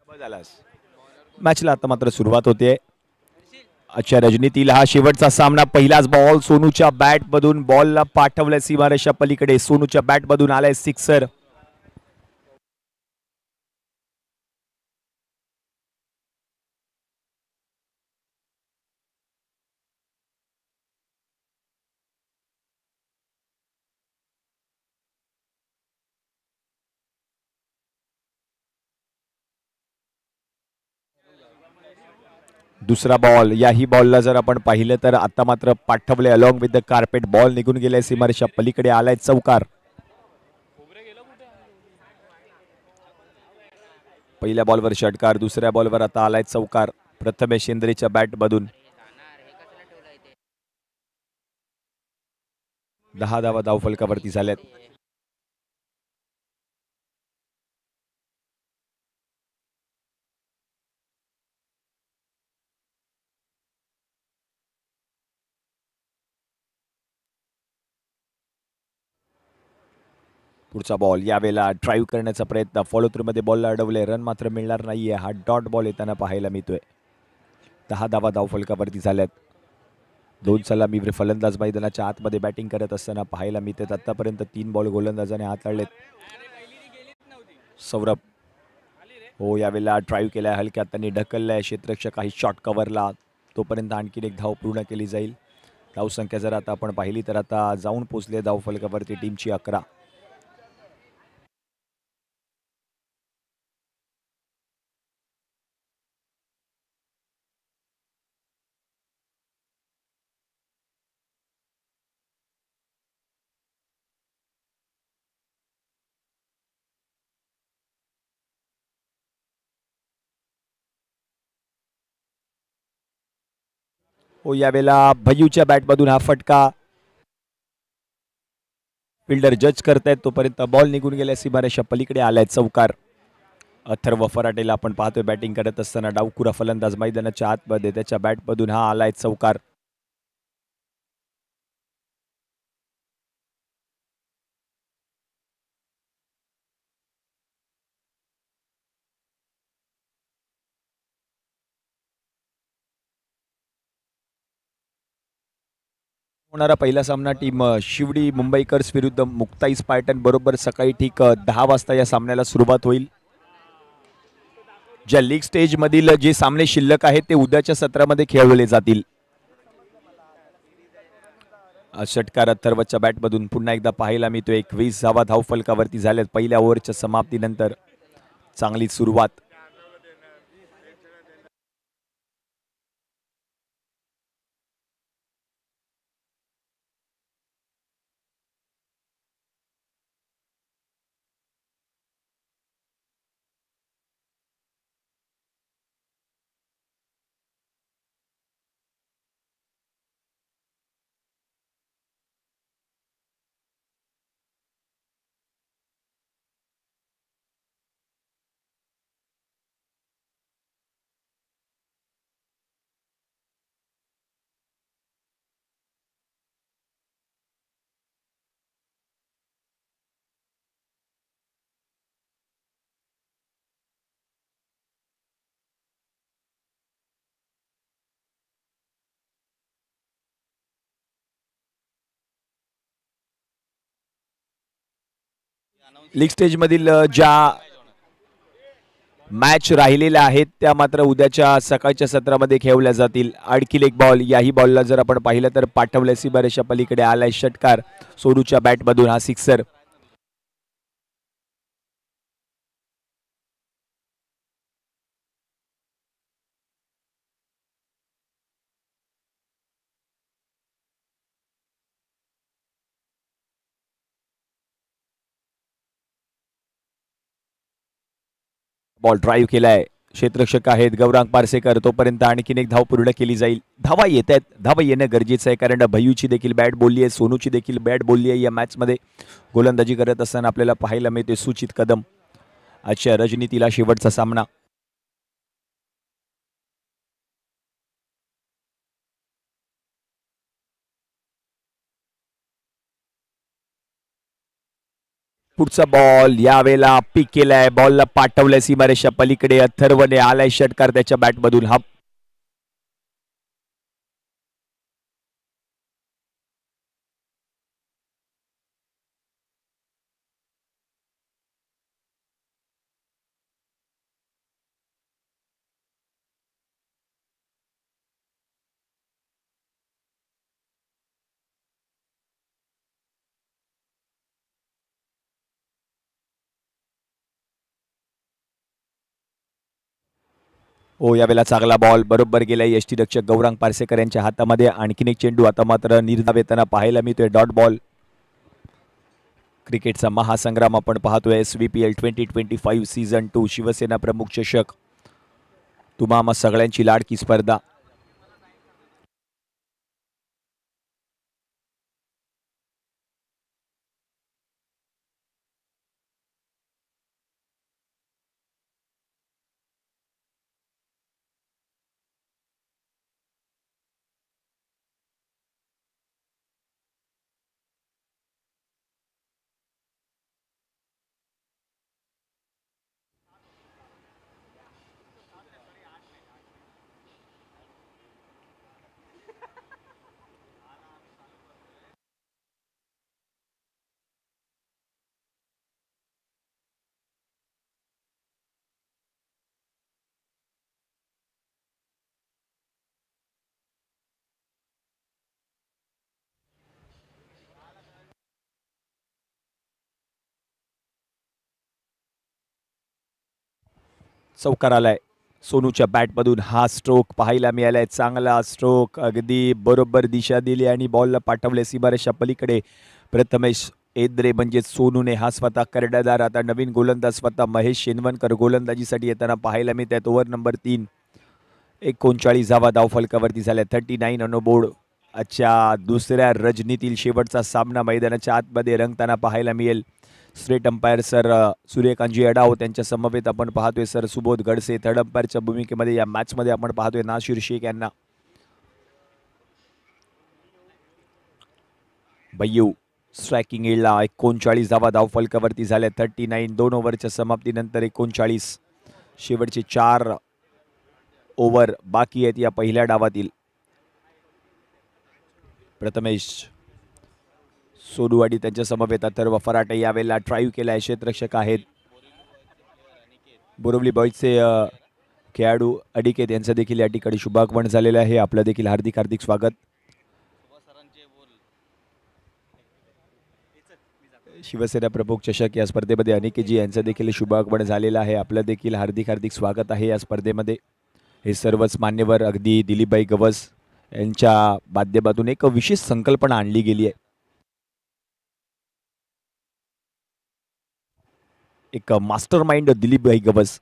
झालास मॅचला आता मात्र सुरुवात होते. अच्छा रजनीतील हा शेवटचा सामना. पहिलाच बॉल सोनूच्या बॅट मधून बॉलला पाठवलं सीमारेषा पलीकडे. सोनूच्या बॅट मधून आलाय सिक्सर. दुसरा बॉल. याही बॉलला जर आपण पाहिलं तर आता मात्र पाठवले along with the carpet. Ball निघून गेलाय सीमारेषा पलीकडे. आलाय चौकार. पहिल्या बॉलवर षटकार. दुसऱ्या बॉलवर आता आलाय चौकार प्रथमेश शेंद्रेच्या बॅट मधून. 10 धावा धावफलकावरती झाल्यात. पुढचा बॉल. यावेळेला ड्राईव्ह करण्याचा प्रयत्न. फॉलो थ्रू मध्ये बॉलला अडवले. रन मात्र मिळणार नाहीये. हा डॉट बॉल येताना पाहायला मिळतोय. 10 धावा धावफलकावरती झाल्यात. दोन सलामी फलंदाज मैदानाच्या आतमध्ये बॅटिंग करत असताना पाहायला मिळतात. आतापर्यंत 3 बॉल गोलंदाजाने हाताळलेत. सौरभ. हो यावेळेला ड्राईव्ह केलाय हलक्यात. त्यांनी ढकललाय क्षेत्ररक्षक शॉट कव्हरला. तोपर्यंत आणखीन एक धाव पूर्ण केली जाईल. धावसंख्या जर आता आपण पाहिली तर आता जाऊन पोहोचले धावफलकावरती टीमची 11. हो यावेळेला भय्यूच्या बॅटमधून हा फटका. फिल्डर जज करतायत. तोपर्यंत बॉल निघून गेल्या सीमारेषा पलीकडे. आलाय चौकार. अथर्व फराटेला आपण पाहतोय बॅटिंग करत असताना. डावखुरा फलंदाज मैदानाच्या आतमध्ये. त्याच्या बॅटमधून हा आलाय चौकार. होणारा पहिला सामना टीम शिवडी मुंबईकर्स विरुद्ध मुक्ताई स्पार्टन बरोबर सकाळी ठीक 10 वाजता या सामन्याला सुरुवात होईल. ज्या लीग स्टेज मधील जे सामने शिल्लक आहेत ते उद्याच्या सत्रामध्ये खेळवले जातील. षटकार अथर्वच्या बॅटमधून पुन्हा एकदा पाहायला मिळतो. 21 धावा धावफलकावरती झाल्यात पहिल्या ओव्हरच्या समाप्तीनंतर. चांगली सुरुवात. लीग स्टेज मधील ज्या मॅच राहिलेल्या आहेत त्या मात्र उद्याच्या सकाळच्या सत्रामध्ये खेळवल्या जातील. आणखी एक बॉल. याही बॉलला जर आपण पाहिलं तर पाठवलं सीमारेषा पलीकडे. आलाय षटकार. सोनूच्या बॅटमधून हा सिक्सर. बॉल ड्राईव्ह केलाय. क्षेत्ररक्षक आहेत गौरांग पारसेकर. तोपर्यंत आणखीन एक धाव पूर्ण केली जाईल. धावा येत आहेत. धावा येणं गरजेचं आहे कारण भय्यूची देखील बॅट बोलली आहे. सोनूची देखील बॅट बोलली आहे. या मॅचमध्ये गोलंदाजी करत असताना आपल्याला पाहायला मिळते सुचित कदम. अच्छा रजनीतीला शेवटचा सामना. पुढचा बॉल यावेळेला पिक केलाय, बॉलला पाठवलंय सीमारेषा पलीकडे. अथर्वने आलाय षटकार त्याच्या बॅटमधून. हा यावेळेला चांगला बॉल बरोबर गेलाय यष्टीरक्षक गौरांग पारसेकर यांच्या हातामध्ये. आणखीन एक चेंडू आता मात्र निर्धाव येताना पाहायला मिळतोय. Dot ball. क्रिकेटचा महासंग्राम आपण पाहतोय. SVPL 2025 सीझन 2 शिवसेना प्रमुख चषक. तुम्हा सगळ्यांची लाडकी स्पर्धा. चौकार आलाय सोनूच्या बॅटमधून. हा स्ट्रोक पाहायला मिळालाय. चांगला स्ट्रोक, अगदी बरोबर दिशा दिली आणि बॉलला पाठवले सीमारेषा पलीकडे. प्रथमेश एद्रे म्हणजे सोनूने हा स्वतः कर्णधार. आता नवीन गोलंदाज स्वतः महेश शेनवणकर गोलंदाजीसाठी येताना पाहायला मिळतात. Over number 3. 39 धावा धावफलकावरती झाल्या. 39 ऑन बोर्ड. आजच्या दुसऱ्या रजनीतील शेवटचा सामना मैदानाच्या आतमध्ये रंगताना पाहायला मिळेल. स्ट्रेट अंपायर सर सूर्यकांतजी अडाव त्यांच्या समवेत आपण पाहतोय सर सुबोध गडसे. थर्ड अंपायरच्या भूमिकेमध्ये या मॅचमध्ये आपण पाहतोय नाशिर शेख यांना. भय्यू स्ट्रायकिंग एडला. 39 धावा धावफलकावरती झाल्या. 39. 2 ओव्हरच्या समाप्तीनंतर 39. शेवटचे 4 ओव्हर बाकी आहेत या पहिल्या डावातील. प्रथमेश सोनूवाडी त्यांच्या समवेत अथर्व फराटे यावेळेला ड्राईव्ह केलाय. क्षेत्ररक्षक आहेत बोरिवली बॉईजचे खेळाडू अडिकेत यांचं देखील या ठिकाणी शुभागमन झालेलं आहे. आपलं देखील हार्दिक हार्दिक स्वागत. शिवसेना प्रमुख चषक या स्पर्धेमध्ये अनिकेतजी यांचं देखील शुभागमन झालेलं आहे. आपलं देखील हार्दिक हार्दिक स्वागत आहे या स्पर्धेमध्ये. हे सर्वच मान्यवर अगदी दिलीपभाई गवस यांच्या माध्यमातून एक विशेष संकल्पना आणली गेली आहे. एक मास्टर माइंड दिलीपभाई गवस.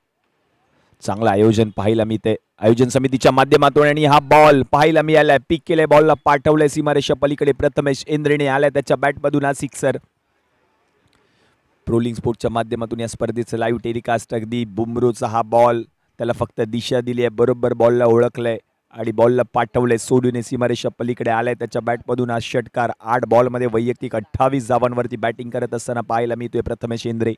चांगलं आयोजन पाहायला मिळते आयोजन समितीच्या माध्यमातून. आणि हा बॉल पाहायला मिळालाय. पिक केले, बॉलला पाठवलंय सीमारेषा पलीकडे. प्रथमेश इंद्रेने आलाय त्याच्या बॅटमधून हा सिक्सर. प्रोलिंग स्पोर्टच्या माध्यमातून या स्पर्धेचं लाईव्ह टेलिकास्ट. अगदी बुमरोचा हा बॉल. त्याला फक्त दिशा दिली आहे, बरोबर बॉलला ओळखलंय आणि बॉलला पाठवलंय. सोडूने सीमारेषा पलीकडे आलाय त्याच्या बॅटमधून हा षटकार. 8 बॉलमध्ये वैयक्तिक 28 धावांवरती बॅटिंग करत असताना पाहायला मिळतोय प्रथमेश इंद्रे.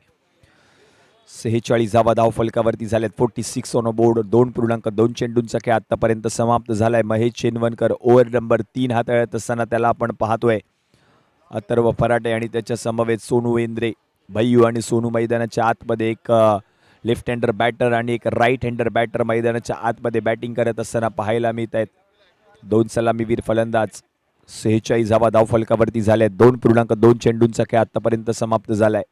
46 धावा धावफलकावरती झाल्यात. 46 ऑन बोर्ड. 2.2 चेंडूंचा खेळ आतापर्यंत समाप्त झालाय. महेश शेनवणकर ओव्हर नंबर 3 हाताळत असताना त्याला आपण पाहतोय. अथर्व फराटे आणि त्याच्या समवेत सोनू इंद्रे. भय्यू आणि सोनू मैदानाच्या आतमध्ये. एक लेफ्ट हँडर बॅटर आणि एक राईट हँडर बॅटर मैदानाच्या आतमध्ये बॅटिंग करत असताना पाहायला मिळत आहेत. 2 सलामीवीर फलंदाज. 46 धावा धावफलकावरती झाल्यात. 2.2 चेंडूंचा खेळ आतापर्यंत समाप्त झालाय.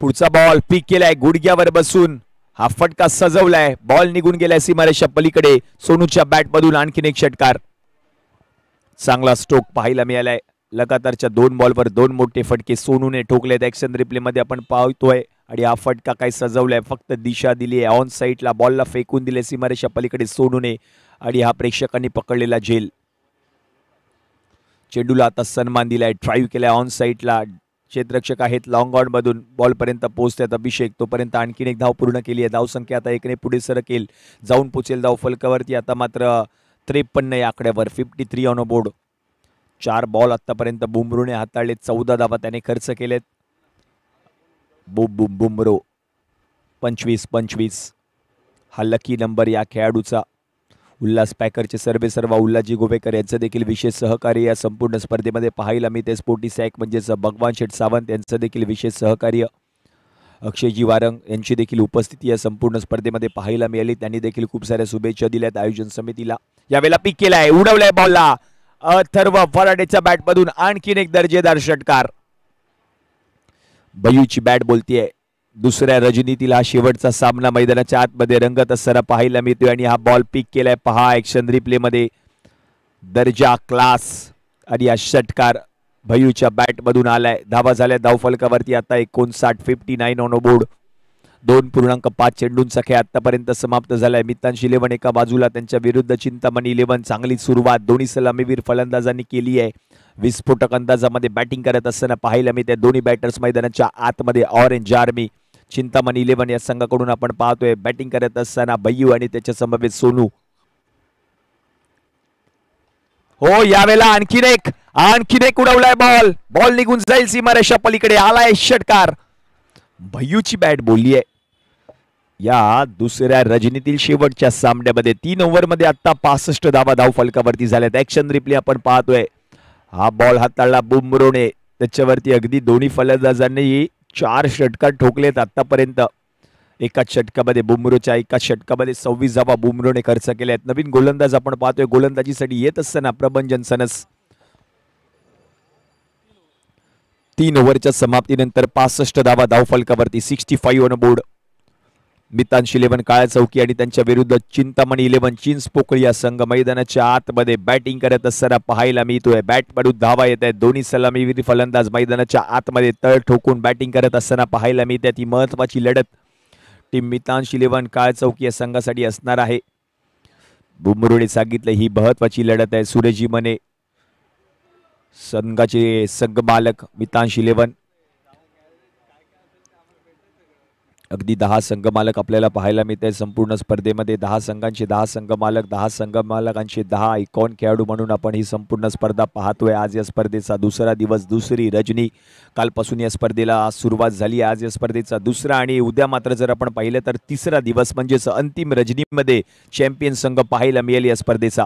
पुढचा बॉल पिक केलाय गुडघ्यावर बसून. हा फटका सजवलाय. बॉल निघून गेलाय सीमारेषा पलीकडे. सोनूच्या बॅटमधून आणखीन एक षटकार. चांगला स्ट्रोक पाहायला मिळालाय. लगातारच्या 2 बॉलवर 2 मोठे फटके सोनूने ठोकलेत. ॲक्शन रिप्ले मध्ये आपण पाहतोय. आणि हा फटका काय सजवलाय, फक्त दिशा दिली आहे. ऑन साईडला बॉलला फेकून दिले सीमारेषा पलीकडे सोनूने. आणि हा प्रेक्षकांनी पकडलेला झेल. चेंडूला आता सन्मान दिलाय. ड्राईव्ह केलाय ऑन साईडला. क्षेत्ररक्षक आहेत लॉंग ऑन मधून बॉलपर्यंत पोहोचतात अभिषेक. तोपर्यंत आणखीन एक धाव पूर्ण केली आहे. धावसंख्या आता 1 ने पुढे सरकेल, जाऊन पोचेल धाव फलकावरती. आता मात्र 53 या आकड्यावर. 53 ऑन बोर्ड. 4 बॉल आतापर्यंत बुमरूने हाताळले, 14 धावा त्याने खर्च केलेत. बुमरो 25-25 हा लकी नंबर या खेळाडूचा. उल्हास पॅकरचे सर्वेसर्वा उल्हाजी गोवेकर यांचं देखील विशेष सहकार्य या संपूर्ण स्पर्धेमध्ये पाहायला मिळते. स्पोर्टी सॅक म्हणजेच भगवान शेठ सावंत यांचं देखील विशेष सहकार्य. अक्षयजी वारंग यांची देखील उपस्थिती या संपूर्ण स्पर्धेमध्ये पाहायला मिळाली. त्यांनी देखील खूप साऱ्या शुभेच्छा दिल्यात आयोजन समितीला. यावेळेला पिक केलाय, उडवलाय बॉलला. अथर्व फराडेच्या बॅटमधून आणखीन एक दर्जेदार षटकार. भैयूची बॅट बोलतीये. दुसऱ्या रजनीतील हा शेवटचा सामना मैदानाच्या आतमध्ये रंगत असताना पाहायला मिळतोय आणि हा बॉल पिक केलाय. पहा ऍक्शन रिप्ले मध्ये, दर्जा क्लास आणि हा षटकार भैयूच्या बॅट मधून आलाय. धावा झाल्या धावफलकावरती आता 59 ऑन बोर्ड. 2.5 चेंडूंचा खेळ आतापर्यंत समाप्त झालाय. मितांश 11 एका बाजूला, त्यांच्या विरुद्ध चिंतामणी 11. चांगली सुरुवात दोन्ही सलामीवीर फलंदाजांनी केली आहे. विस्फोटक अंदाजामध्ये बॅटिंग करत असताना पाहायला मिळते दोन्ही बॅटर्स मैदानाच्या आतमध्ये. ऑरेंज आर्मी चिंतामणी 11 या संघाकडून आपण पाहतोय बॅटिंग करत असताना भैयू आणि त्याच्या समवेत सोनू. हो, यावेळेला आणखीन एक उडवलाय बॉल. बॉल निघून जाईल सीमारेषा पलीकडे. आलाय षटकार. भैयूची बॅट बोलली आहे. या दुसऱ्या रजनीतील शेवटच्या सामन्यामध्ये 3 ओव्हरमध्ये आता 65 धावा धावफलकावरती झाल्यात. ऍक्शन रिप्ले आपण पाहतोय. हा बॉल हाताळला बुमरोने, त्याच्यावरती अगदी दोन्ही फलंदाजांनी 4 षटकार ठोकलेत आतापर्यंत. एकाच षटकामध्ये बुमरोच्या एकाच षटकामध्ये 26 धावा बुमरोने खर्च केल्यात. नवीन गोलंदाज आपण पाहतोय गोलंदाजीसाठी येत असताना प्रभंजन सनस. 3 ओव्हरच्या समाप्तीनंतर 65 धावा धावफलकावरती, 65 ऑन बोर्ड. मितांश 11 काळ्या चौकी आणि त्यांच्या विरुद्ध चिंतामणी 11 चिंच पोकळी या संघ मैदानाच्या आतमध्ये बॅटिंग करत असताना पाहायला मिळतोय. बॅटमधून धावा येत आहेत. दोन्ही सलामीवीर फलंदाज मैदानाच्या आतमध्ये तळ ठोकून बॅटिंग करत असताना पाहायला मिळते. ती महत्वाची लढत टीम मितांश 11 काळ्या चौकी या संघासाठी असणार आहे. बुमरोने सांगितलं ही महत्वाची लढत आहे. सूरजी मने संघाचे संघ मालक मितांश 11. अगदी 10 संघ मालक आपल्याला पाहायला मिळते संपूर्ण स्पर्धेमध्ये. 10 संघांचे 10 संघ मालक, 10 संघ मालकांचे 10 आयकॉन खेळाडू म्हणून आपण ही संपूर्ण स्पर्धा पाहतोय. आज या स्पर्धेचा दुसरा दिवस, दुसरी रजनी. कालपासून या स्पर्धेला सुरुवात झाली. आज या स्पर्धेचा दुसरा आणि उद्या मात्र जर आपण पाहिलं तर तिसरा दिवस म्हणजेच अंतिम रजनीमध्ये चॅम्पियन संघ पाहायला मिळेल या स्पर्धेचा.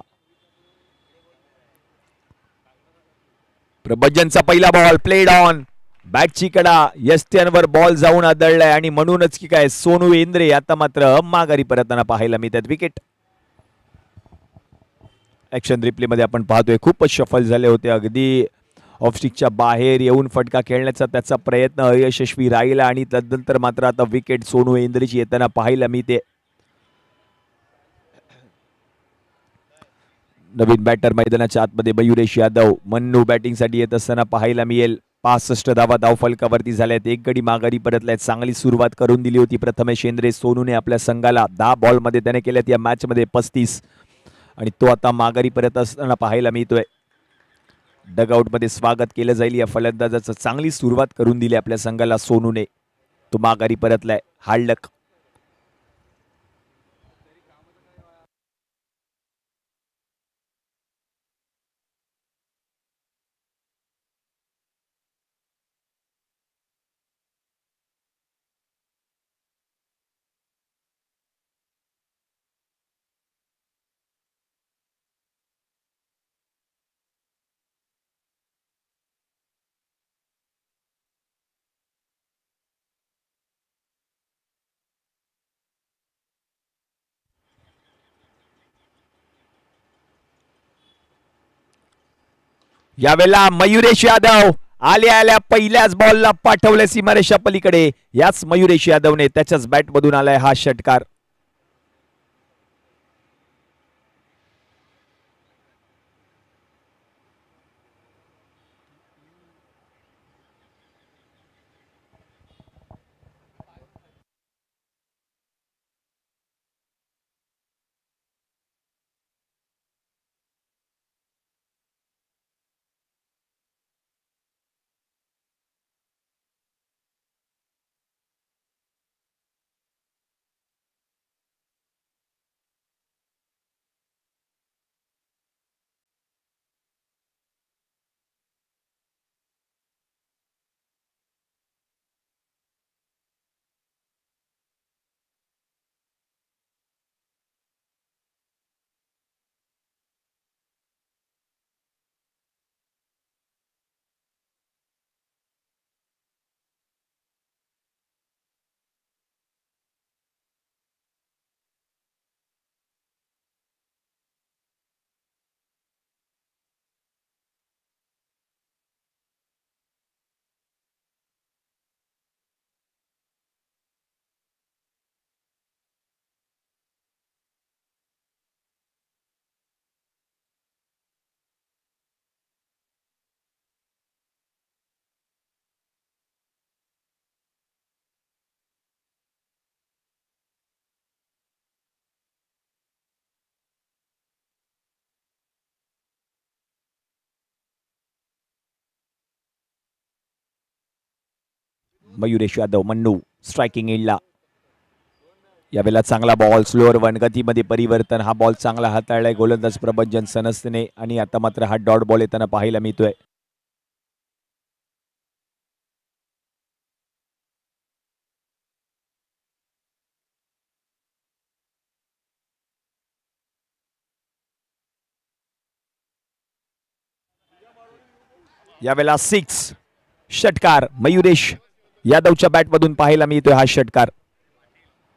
प्रभंजनचा पहिला बॉल प्लेड ऑन. बॅटची कडा यष्ट्यांवर बॉल जाऊन आदळलाय आणि म्हणूनच की काय सोनू इंद्रे आता मात्र माघारी परतताना पाहायला मिळतात. विकेट. ऍक्शन रिप्ले मध्ये आपण पाहतोय खूपच सफल झाले होते. अगदी ऑफस्टिकच्या बाहेर येऊन फटका खेळण्याचा त्याचा प्रयत्न अयशस्वी राहिला आणि तदनंतर मात्र आता विकेट सोनू इंद्रेची येताना पाहायला मिळते. नवीन बॅटर मैदानाच्या आतमध्ये मयुरेश यादव. मन्नू बॅटिंग साठी येत असताना पाहायला मिळेल. 65 धावा धावफलकावरती झाल्यात. एक गडी माघारी परतलाय. चांगली सुरुवात करून दिली होती प्रथमेश शेंद्रे सोनूने आपल्या संघाला. 10 बॉलमध्ये त्याने केल्यात या मॅच मध्ये 35 आणि तो आता माघारी परत असताना पाहायला मिळतोय. डगआउट मध्ये स्वागत केलं जाईल या फलंदाजाचं. चांगली सुरुवात करून दिली आपल्या संघाला सोनूने. तो माघारी परतलाय. हार्ड लक. यावेळेला मयुरेश यादव आल्या पहिल्याच बॉलला पाठवले सीमारेषा पलीकडे. याच मयुरेश यादवने त्याच्याच बॅट मधून आलाय हा षटकार. मयुरेश यादव मन्नू स्ट्रायकिंग एंडला. यावेळेला चांगला बॉल स्लोअर वन गतीमध्ये परिवर्तन. हा बॉल चांगला हाताळलाय गोलंदाज प्रभंजन सनस्तेने आणि आता मात्र हा डॉट बॉल येताना पाहायला मिळतोय. यावेळेला 6 षटकार मयुरेश यादवच्या बॅटमधून पाहायला मिळतोय हा षटकार.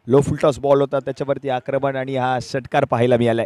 लो फुलटॉस बॉल होता त्याच्यावरती आक्रमण आणि हा षटकार पाहायला मिळालाय.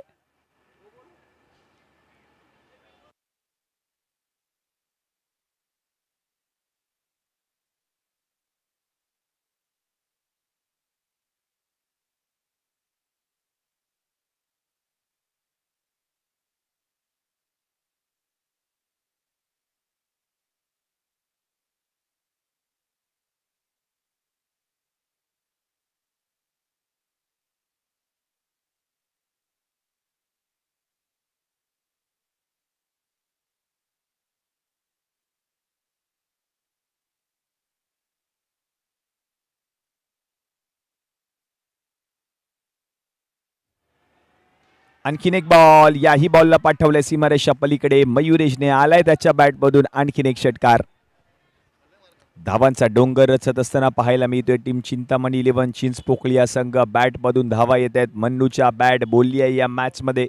आणखीन एक बॉल याही बॉलला पाठवलंय सीमारेषा पलीकडे. मयुरेशने आलाय त्याच्या बॅटमधून आणखीन एक षटकार. धावांचा डोंगर रचत असताना पाहायला मिळतोय टीम चिंतामणी 11 चिंचपोकळी या संघ. बॅटमधून धावा येत आहेत. मन्नूच्या बॅट बोलली आहे या मॅच मध्ये.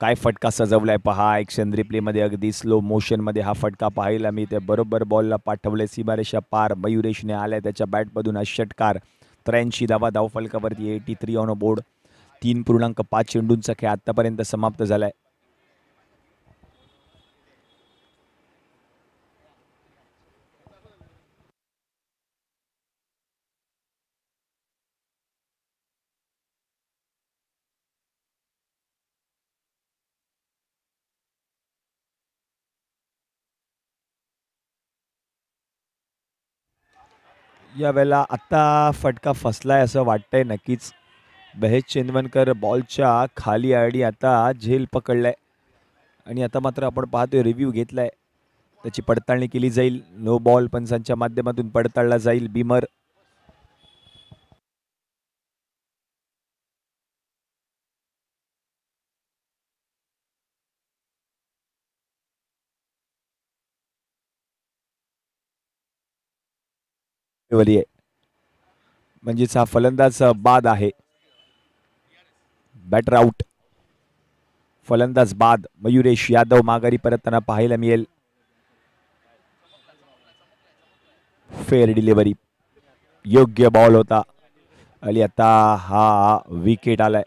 काय फटका सजवलाय पहा. एक्शन रिप्ले मध्ये अगदी स्लो मोशन मध्ये हा फटका पाहायला मिळतोय. बरोबर बॉलला पाठवलंय सीमारेषा पार. मयुरेशने आलाय त्याच्या बॅटमधून हा षटकार. 83 धावा धावफलकावरती 83 ऑन बोर्ड. 3.5 चेंडूंचा खेळ आतापर्यंत समाप्त झालाय. यावेळेला आता फटका फसलाय असं वाटतंय नक्कीच. महेश चेंदवनकर बॉलच्या खाली आणि आता झेल पकडलाय आणि आता मात्र आपण पाहतोय रिव्ह्यू घेतलाय. त्याची पडताळणी केली जाईल. नो बॉल पंचांच्या माध्यमातून पडताळला जाईल. बिमर म्हणजेच हा फलंदाज बाद आहे. Batter out. फलंदाज बाद. मयुरेश यादव माघारी परतताना पाहायला मिळेल. फेअर डिलिव्हरी योग्य बॉल होता आणि आता हा विकेट आलाय.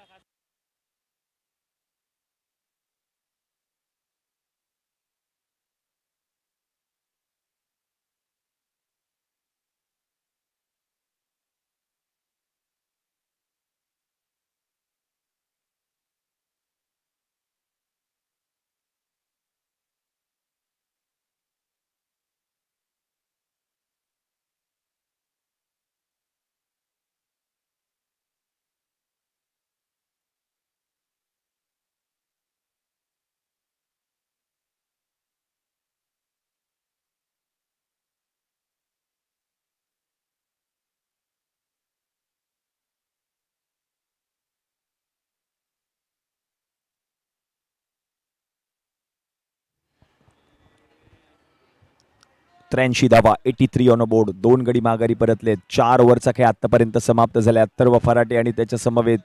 त्र्याऐंशी धावा 83 ऑन बोर्ड. 2 गडी माघारी परतलेत. 4 ओव्हरचा खेळ आतापर्यंत समाप्त झाला. अथर्व फराटे आणि त्याच्या समवेत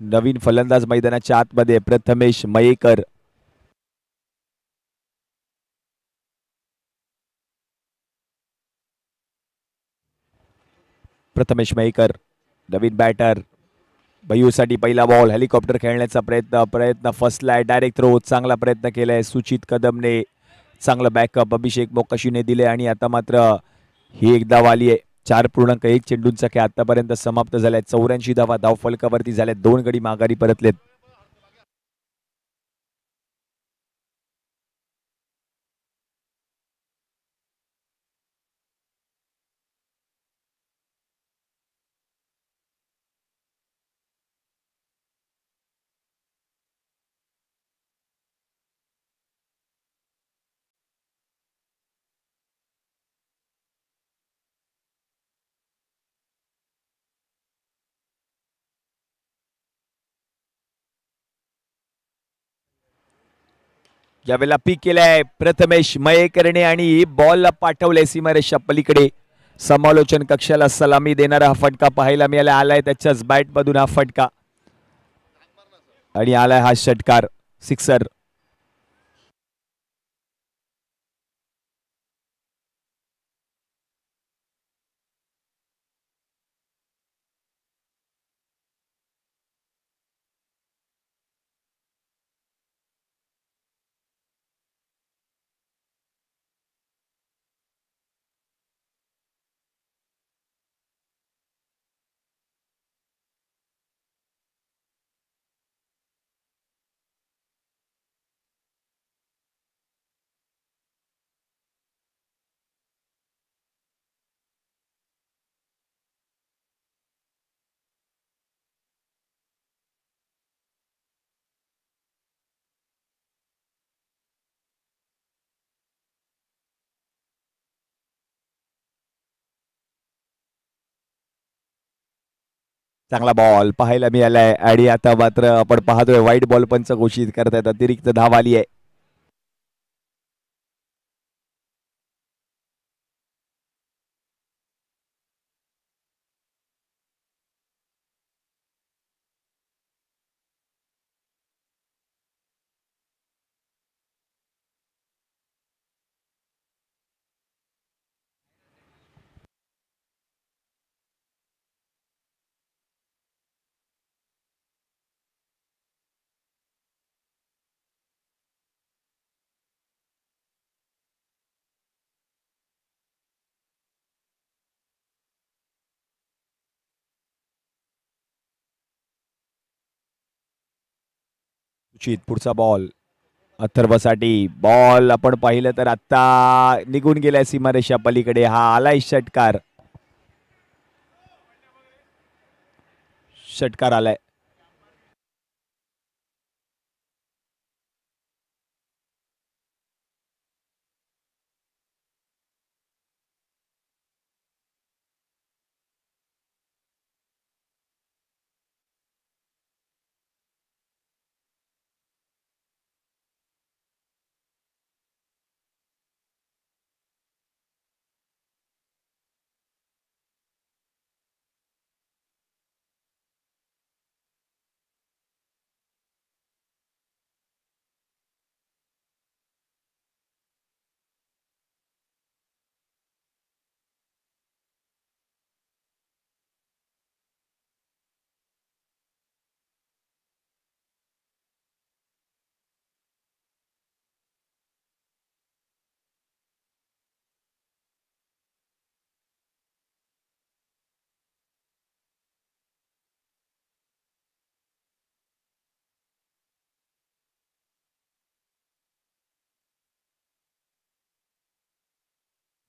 नवीन फलंदाज मैदानाच्या आतमध्ये प्रथमेश मयेकर. प्रथमेश मयेकर नवीन बॅटर. भैयूसाठी पहिला बॉल. हेलिकॉप्टर खेळण्याचा प्रयत्न फसलाय. Direct throw. चांगला प्रयत्न केलाय सुचित कदमने. चांगलं बॅकअप अभिषेक मोकाशीने दिले आणि आता मात्र ही एक धाव आली आहे. 4.1 चेंडूंचा खेळ आतापर्यंत समाप्त झालाय. 84 धावा धावफलकावरती झाल्यात. 2 गडी माघारी परतलेत. ज्यावेळेला पीक केलाय प्रथमेश मयेकरने आणि बॉल पाठवले सीमारेषा पलीकडे. समालोचन कक्षाला सलामी देणारा हा फटका पाहायला मिळाला. आलाय त्याच्याच बॅट मधून हा फटका आणि आलाय हा षटकार, सिक्सर. चांगला बॉल पाहायला मिळालाय आणि आता मात्र आपण पाहतोय व्हाईट बॉल पंच घोषित करतायत. अतिरिक्त धाव आली आहे. पुढचा बॉल अथर्वसाठी. बॉल आपण पाहिलं तर आता निघून गेलाय सीमारेषा पलीकडे. हा आलाय षटकार, षटकार आलाय.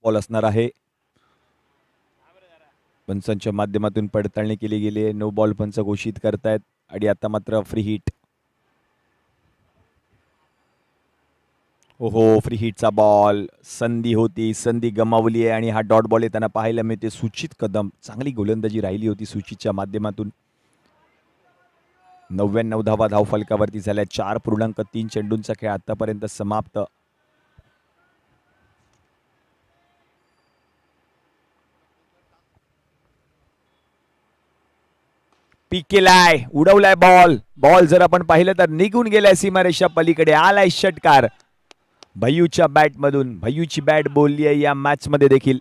बॉल असणार आहे. पंचांच्या माध्यमातून पडताळणी केली गेली आहे. नो बॉल पंच घोषित करतायत आणि आता मात्र फ्री हिट. ओहो, फ्री हिटचा बॉल. संधी होती, संधी गमावली आहे आणि हा डॉट बॉल येताना पाहायला मिळते. सुचित कदम, चांगली गोलंदाजी राहिली होती सुचितच्या माध्यमातून. 99 धावा धावफलकावरती झाल्या. 4.3 चेंडूंचा खेळ आतापर्यंत समाप्त. पीक केलाय, उडवलाय बॉल. बॉल जर आपण पाहिलं तर निघून गेलाय सीमारेषा पलीकडे. आलाय षटकार भय्यूच्या बॅट मधून. भय्यूची बॅट बोलली आहे या मॅच मध्ये देखील.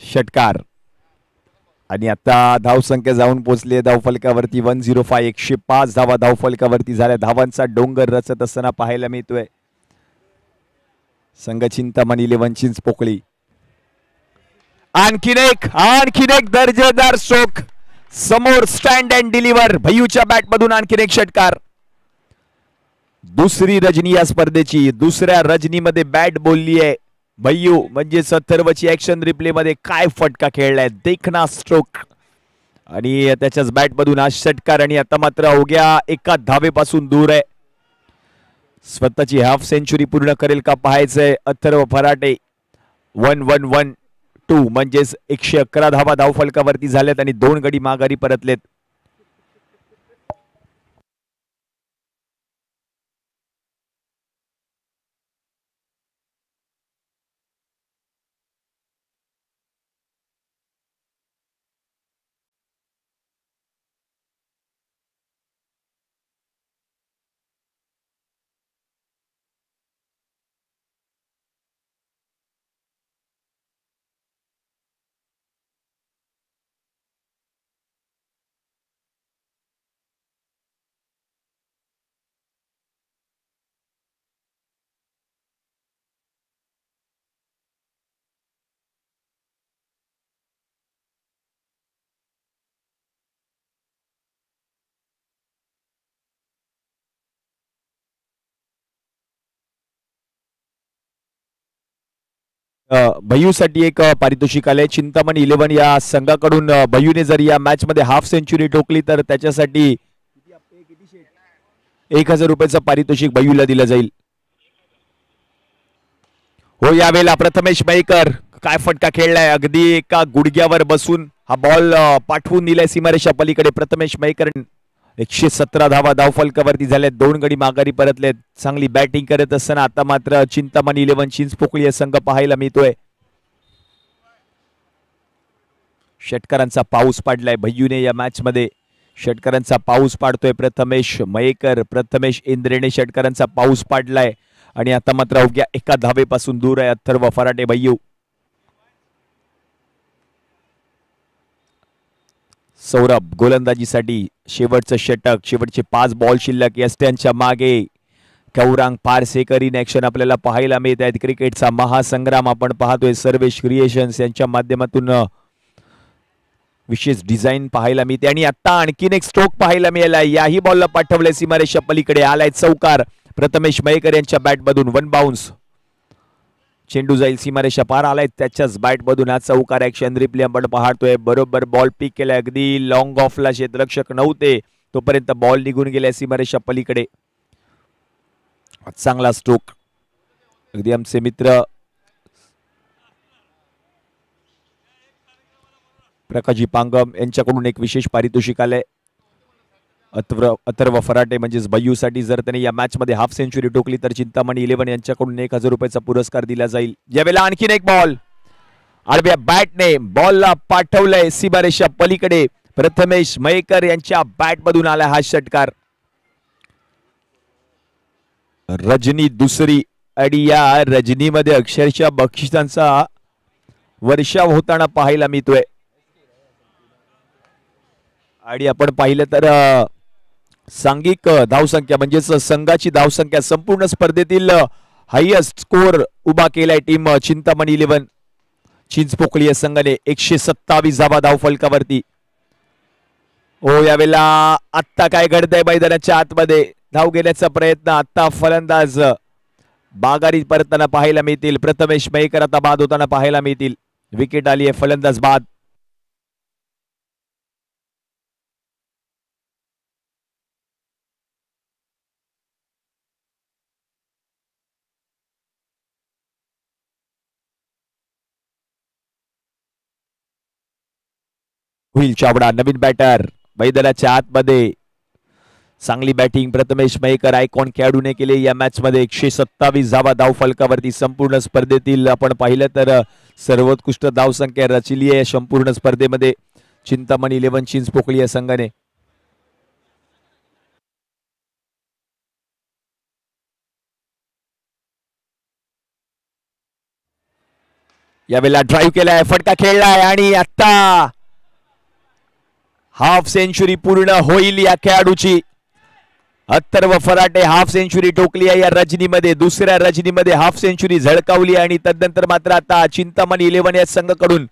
षटकार आणि आता धावसंख्या जाऊन पोहोचली धावफलकावरती 105. 105 धावा धावफलकावरती झाल्या. धावांचा डोंगर रचत असताना पाहायला मिळतोय संघ चिंतामणी 11 चिंचपोकळी. आणखीन एक दर्जेदार स्ट्रोक. समोर स्टँड अँड डिलिव्हर. भय्यूच्या बॅट मधून आणखीन एक षटकार. दुसरी रजनी या स्पर्धेची. दुसऱ्या रजनीमध्ये बॅट बोलली आहे. भैयू म्हणजेच अथर्वची ऍक्शन रिप्ले मध्ये काय फटका खेळलाय, देखना स्ट्रोक आणि त्याच्याच बॅट मधून हा षटकार आणि आता मात्र अवघ्या एका धावेपासून दूर आहे. स्वतःची हाफ सेंचुरी पूर्ण करेल का पाहायचंय अथर्व फराटे. 1-1-1-2 म्हणजेच 111 धावा धावफलकावरती झाल्यात आणि 2 गडी माघारी परतलेत. भैयूसाठी एक पारितोषिक आलंय. चिंतामणी 11 या संघाकडून भैयूने जर या मॅच मध्ये हाफ सेंचुरी ठोकली तर त्याच्यासाठी 1000 रुपयाचं पारितोषिक भैयूला दिलं जाईल. हो यावेळेला प्रथमेश मयेकर काय फटका खेळलाय, अगदी एका गुडघ्यावर बसून हा बॉल पाठवून दिलाय सीमारेषा पलीकडे. प्रथमेश मयेकर 117 धावा धावफलकावरती झाल्यात, 2 गडी माघारी परतलेत. चांगली बॅटिंग करत असताना आता मात्र चिंतामणी 11 चिंचपोकळी या संघ पाहायला मिळतोय. षटकारांचा पाऊस पाडलाय भैयूने या मॅच मध्ये. षटकारांचा पाऊस पाडतोय प्रथमेश मयेकर. प्रथमेश इंद्रेने षटकारांचा पाऊस पाडलाय आणि आता मात्र अवघ्या एका धावेपासून दूर आहे अथर्व फराटे भैयू. सौरभ गोलंदाजीसाठी शेवटचं षटक, शेवटचे 5 बॉल शिल्लक. यष्ट्यांच्या मागे गौरांग पारसेकर इन ऍक्शन आपल्याला पाहायला मिळत आहेत. क्रिकेटचा महासंग्राम आपण पाहतोय. सर्वेश क्रिएशन्स यांच्या माध्यमातून विशेष डिझाईन पाहायला मिळते आणि आता आणखीन एक स्ट्रोक पाहायला मिळाला. याही बॉलला पाठवलंय सीमारेषा पलीकडे, आलाय चौकार प्रथमेश मयेकर यांच्या बॅट मधून. 1 बाउन्स, चेंडू जाईल सीमारेषा पार, आलाय त्याच्याच बॅट मधून हा चौकार. ऍक्शन रिप्ले आपण पाहतोय. बरोबर बॉल पिक केलाय, अगदी लॉंग ऑफला क्षेत्ररक्षक नव्हते तोपर्यंत बॉल निघून गेलाय सीमारेषा पलीकडे. चांगला स्ट्रोक. अगदी आमचे मित्र प्रकाशजी पांगम यांच्याकडून एक विशेष पारितोषिक आलंय अथर्व फराटे म्हणजेच भैयूसाठी. जर त्याने या मॅच मध्ये हाफ सेंचुरी टोकली तर चिंतामणी 11 यांच्याकडून 1000 रुपयाचा पुरस्कार दिला जाईल. यावेळेला आणखीन एक बॉल आडव्या बॅटने बॉलला पाठवलंय सीमारेषा पलीकडे. प्रथमेश मयेकर यांच्या बॅट मधून आला हा षटकार. रजनी दुसरी आणि या रजनीमध्ये अक्षरशः बक्षिसांचा वर्षाव होताना पाहायला मिळतोय. आणि आपण पाहिलं तर सांघिक धावसंख्या म्हणजेच संघाची धावसंख्या संपूर्ण स्पर्धेतील हायएस्ट स्कोर उभा केलाय टीम चिंतामणी 11 चिंचपोकळी या संघाने. 127 धावा धावफलकावरती. हो यावेळेला आत्ता काय घडतंय मैदानाच्या आतमध्ये, धाव घेण्याचा प्रयत्न. आता फलंदाज बागारी परतताना पाहायला मिळतील. प्रथमेश मयेकर आता बाद होताना पाहायला मिळतील. विकेट आली आहे, फलंदाज बाद. होईल चावडा नवीन बॅटर मैदानाच्या आतमध्ये. चांगली बॅटिंग प्रथमेश मयेकर आयकॉन खेळाडूने केले या मॅच मध्ये. 127 धावा धावफलकावरती. संपूर्ण स्पर्धेतील आपण पाहिलं तर सर्वोत्कृष्ट धावसंख्या रचली आहे संपूर्ण स्पर्धेमध्ये चिंतामणी 11 चिंचपोकळी या संघाने. यावेळेला ड्राईव्ह केलाय, फटका खेळलाय आणि आता हाफ सेंचुरी पूर्ण होईल या खेळाडूची. अथर्व फराटे हाफ सेंचुरी ठोकली आहे या रजनीमध्ये. दुसऱ्या रजनीमध्ये हाफ सेंचुरी झळकावली आणि तदनंतर मात्र आता चिंतामणी 11 या संघाकडून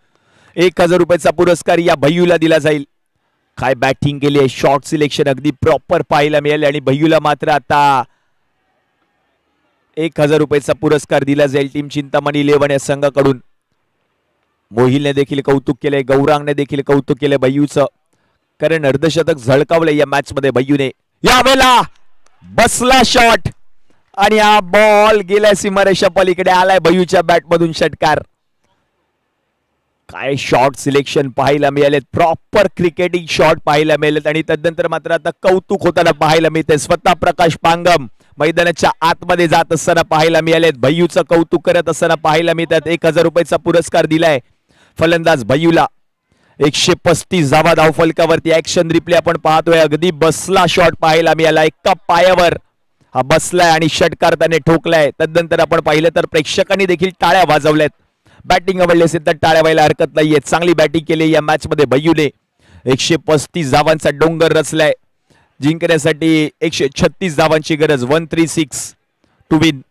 1000 रुपयाचा पुरस्कार या भैयूला दिला जाईल. काय बॅटिंग केली आहे, शॉर्ट सिलेक्शन अगदी प्रॉपर पाहायला मिळाले आणि भैयूला मात्र आता 1000 रुपयाचा पुरस्कार दिला जाईल टीम चिंतामणी 11 या संघाकडून. मोहिलने देखील कौतुक केले, गौरांगने देखील कौतुक केले भैयूचं, कारण अर्धशतक झळकावलं या मॅच मध्ये भैयूने. यावेळेला बसला शॉट आणि हा बॉल गेल्या सीमारेषा पलीकडे आलाय भैयूच्या बॅट मधून षटकार. काय शॉट सिलेक्शन पाहायला मिळालेत, प्रॉपर क्रिकेटिंग शॉट पाहायला मिळालेत आणि तदनंतर मात्र आता कौतुक होताना पाहायला मिळते. स्वतः प्रकाश पांगम मैदानाच्या आतमध्ये जात असताना पाहायला मिळालेत, भैयूचं कौतुक करत असताना पाहायला मिळतात. 1000 रुपयाचा पुरस्कार दिलाय फलंदाज भैयूला. 135 धावा धावफलकावरती. ऍक्शन रिप्ले आपण पाहतोय, अगदी बसला शॉट पाहायला मिळाला, एका पायावर हा बसलाय आणि षटकार त्याने ठोकलाय. तदनंतर आपण पाहिलं तर प्रेक्षकांनी देखील टाळ्या वाजवल्यात. बॅटिंग आवडली असेल तर टाळ्या व्हायला हरकत नाहीये. चांगली बॅटिंग केली या मॅच मध्ये भैयूने. 135 धावांचा डोंगर रचलाय. जिंकण्यासाठी 136 धावांची गरज. 136 टू विन.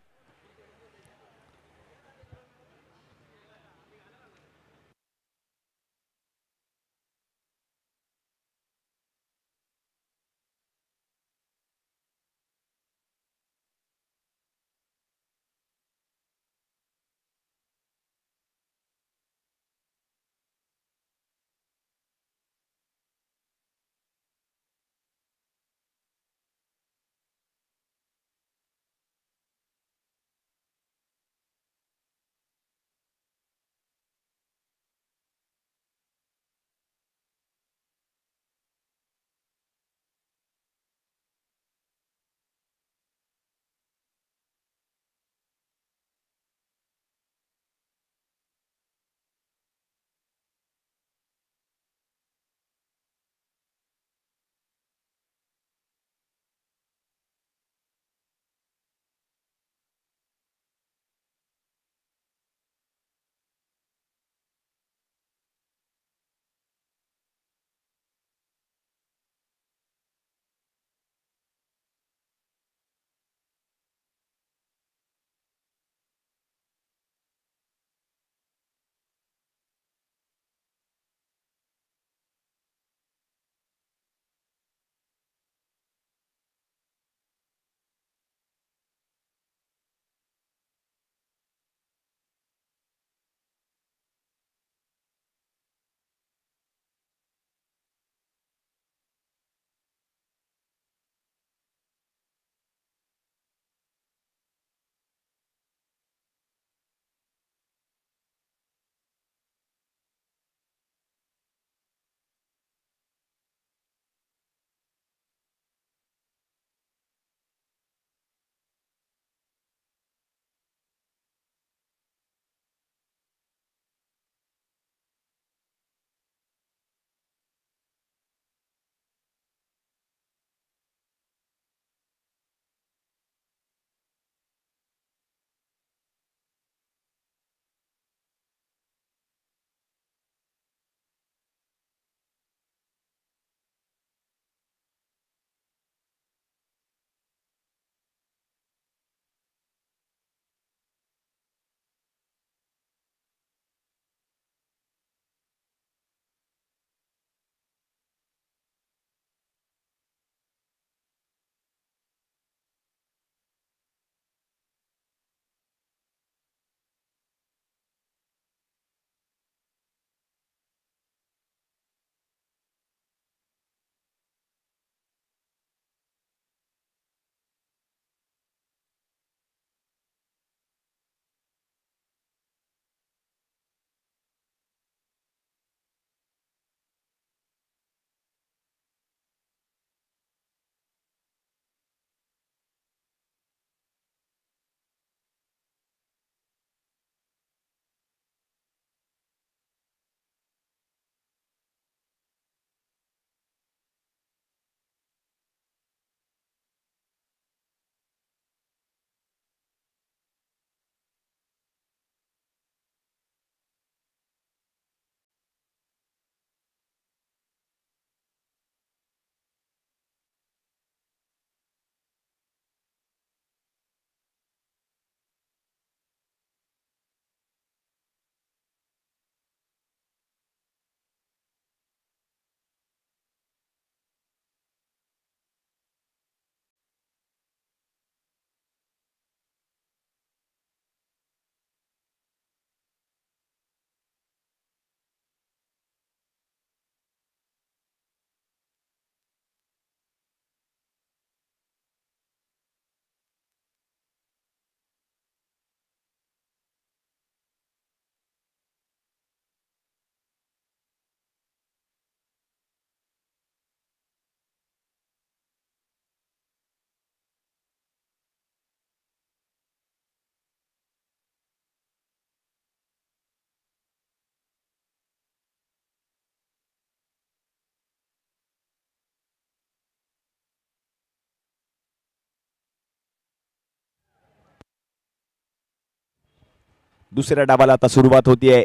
दुसऱ्या डावाला आता सुरुवात होतीये.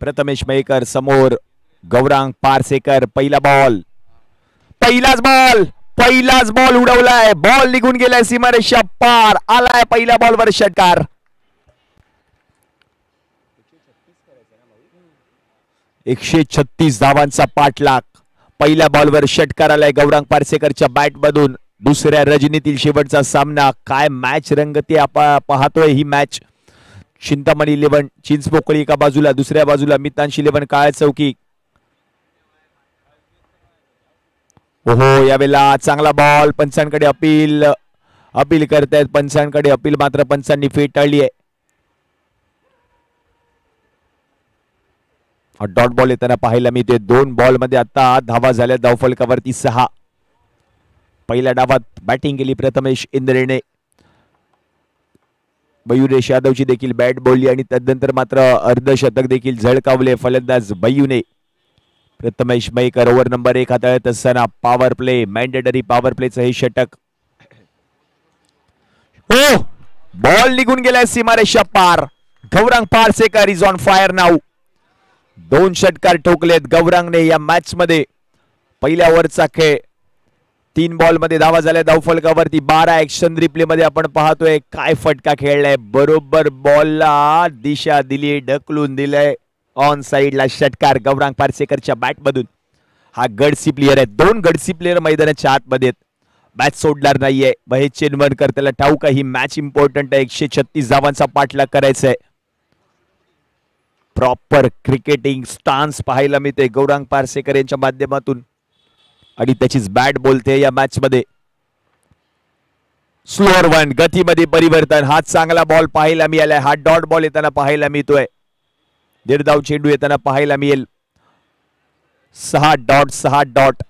प्रथमेश मयेकर समोर गौरांग पारसेकर. पहिला बॉल, पहिलाच बॉल उडवलाय. बॉल निघून गेलाय सीमारेषा पार. आलाय पहिल्या बॉलवर षटकार. 136 धावांचा पाठलाग. पहिल्या बॉलवर षटकार आलाय गौरांग पारसेकरच्या बॅट मधून. दुसऱ्या रजनीतील शेवटचा सामना. काय मॅच रंगते पाहतोय ही मॅच. चिंतामणी 11 चिंचपोकळी एका बाजूला, दुसऱ्या बाजूला मितांश 11 काळ चौकी. ओहो, यावेळेला चांगला बॉल. पंचांकडे अपील करतायत. पंचांकडे अपील मात्र पंचांनी फेटाळली आहे. डॉट बॉल येताना पाहायला मिळते. 2 बॉल मध्ये आता धावा झाल्या धावफलकावरती 6. पहिल्या डावात बॅटिंग केली प्रथमेश इंद्रेने. मयुरेश यादवची देखील बॅट बोलली आणि तदनंतर मात्र अर्धशतक देखील झळकावले फलंदाज बय्यूने. प्रथमेश मयेकर ओव्हर नंबर 1 हाताळत असताना पॉवर प्ले, मॅन्डेटरी पॉवर प्लेचं हे षटक. हो, बॉल निघून गेलाय सीमारेषा पार. Gaurang Parsekar is on fire now. 2 षटकार ठोकलेत गौरांगने या मॅच मध्ये. पहिल्या ओव्हरचा खेळ. 3 बॉल मध्ये धावा झाल्या धावफलकावरती 12. ऍक्शन रिप्ले मध्ये आपण पाहतोय काय फटका खेळलाय. बरोबर बॉलला दिशा दिली, ढकलून दिलंय. ऑन साइडला षटकार गौरांग पारसेकरच्या बॅट मधून. हा गडसी प्लेयर आहे. 2 गडसी प्लेयर मैदानाच्या आतमध्ये. मॅच सोडणार नाहीये महेश चेनवणकर. त्याला ठाऊक आहे ही मॅच इम्पॉर्टंट आहे. 136 धावांचा पाठलाग करायचा आहे. प्रॉपर क्रिकेटिंग स्टान्स पाहायला मिळते गौरांग पारसेकर यांच्या माध्यमातून आणि त्याचीच बॅट बोलते या मॅच मध्ये. स्लोअर वन, गतीमध्ये परिवर्तन. हा चांगला बॉल पाहायला मिळालाय. हा डॉट बॉल येताना पाहायला मिळतोय. निर्धाव चेंडू येताना पाहायला मिळेल. 6 डॉट.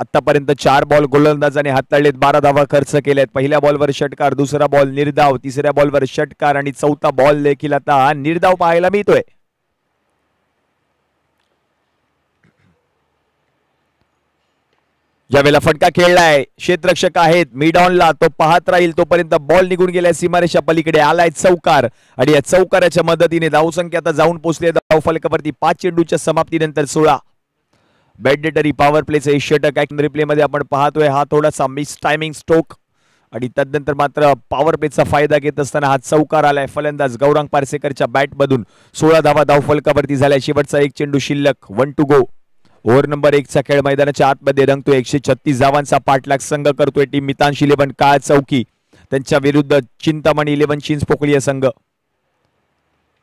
आतापर्यंत 4 बॉल गोलंदाजाने हाताळलेत. 12 धावा खर्च केल्यात. पहिल्या बॉलवर षटकार, दुसरा बॉल निर्धाव, तिसऱ्या बॉलवर षटकार आणि चौथा बॉल देखील आता निर्धाव पाहायला मिळतोय. ज्यावेळेला फटका खेळलाय क्षेत्ररक्षक आहेत मिड ऑनला. तो पाहत राहील तोपर्यंत बॉल निघून गेलाय सीमारेषा पलीकडे. आलाय चौकार आणि या चौकाराच्या मदतीने धावसंख्या आता जाऊन पोहोचली धावफलकावरती. 5 चेंडूच्या समाप्तीनंतर 16. मॅन्डेटरी पॉवर प्लेचं षटक ऍक्शन रिप्ले मध्ये आपण पाहतोय. हा थोडासा मिस टायमिंग स्ट्रोक आणि तदनंतर मात्र पॉवर प्लेचा फायदा घेत असताना हा चौकार आलाय फलंदाज गौरांग पारसेकरच्या बॅट मधून. 16 धावा धावफलकावरती झाल्या. शेवटचा 1 चेंडू शिल्लक. 1 टू गो. ओव्हर नंबर 1 चा खेळ मैदानाच्या आतमध्ये रंगतोय. 136 धावांचा पाठलाग संघ करतोय टीम मितांश 11 काळ चौकी. त्यांच्या विरुद्ध चिंतामणी 11 चिंचपोकळी संघ.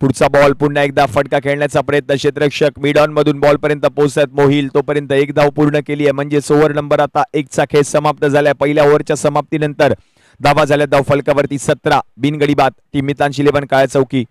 पुढचा बॉल पुन्हा एकदा फटका खेळण्याचा प्रयत्न. क्षेत्ररक्षक मिड ऑन मधून बॉल पर्यंत पोहोचत मोहिल. तोपर्यंत 1 धाव पूर्ण केली आहे. म्हणजेच ओव्हर नंबर आता 1 चा खेळ समाप्त झालाय. पहिल्या ओव्हरच्या समाप्तीनंतर धावा झाल्या धावफलकावरती 17. बिनगडी बाद. टीम मितांश 11 काळ चौकी.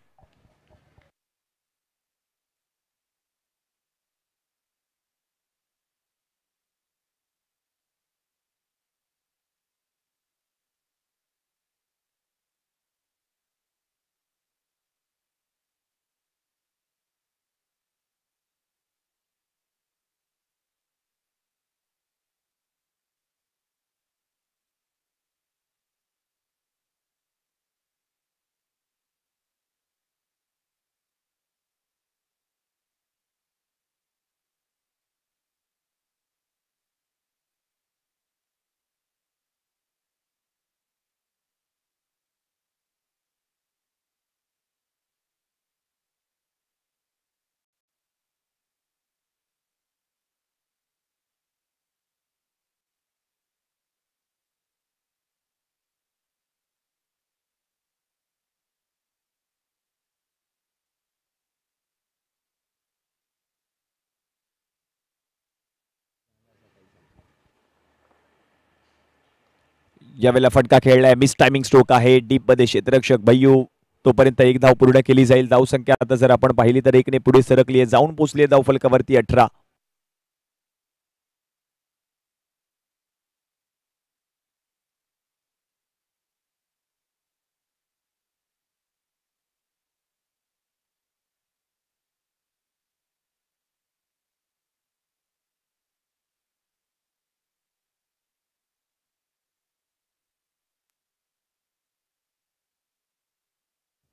यावेळेला फटका खेळलाय. मिस टायमिंग स्ट्रोक आहे. डीप मध्ये क्षेत्ररक्षक भय्यू. तोपर्यंत 1 धाव पूर्ण केली जाईल. धावसंख्या आता जर आपण पाहिली तर 1 ने पुढे सरकली आहे. जाऊन पोहोचली आहे धावफलकावरती 18.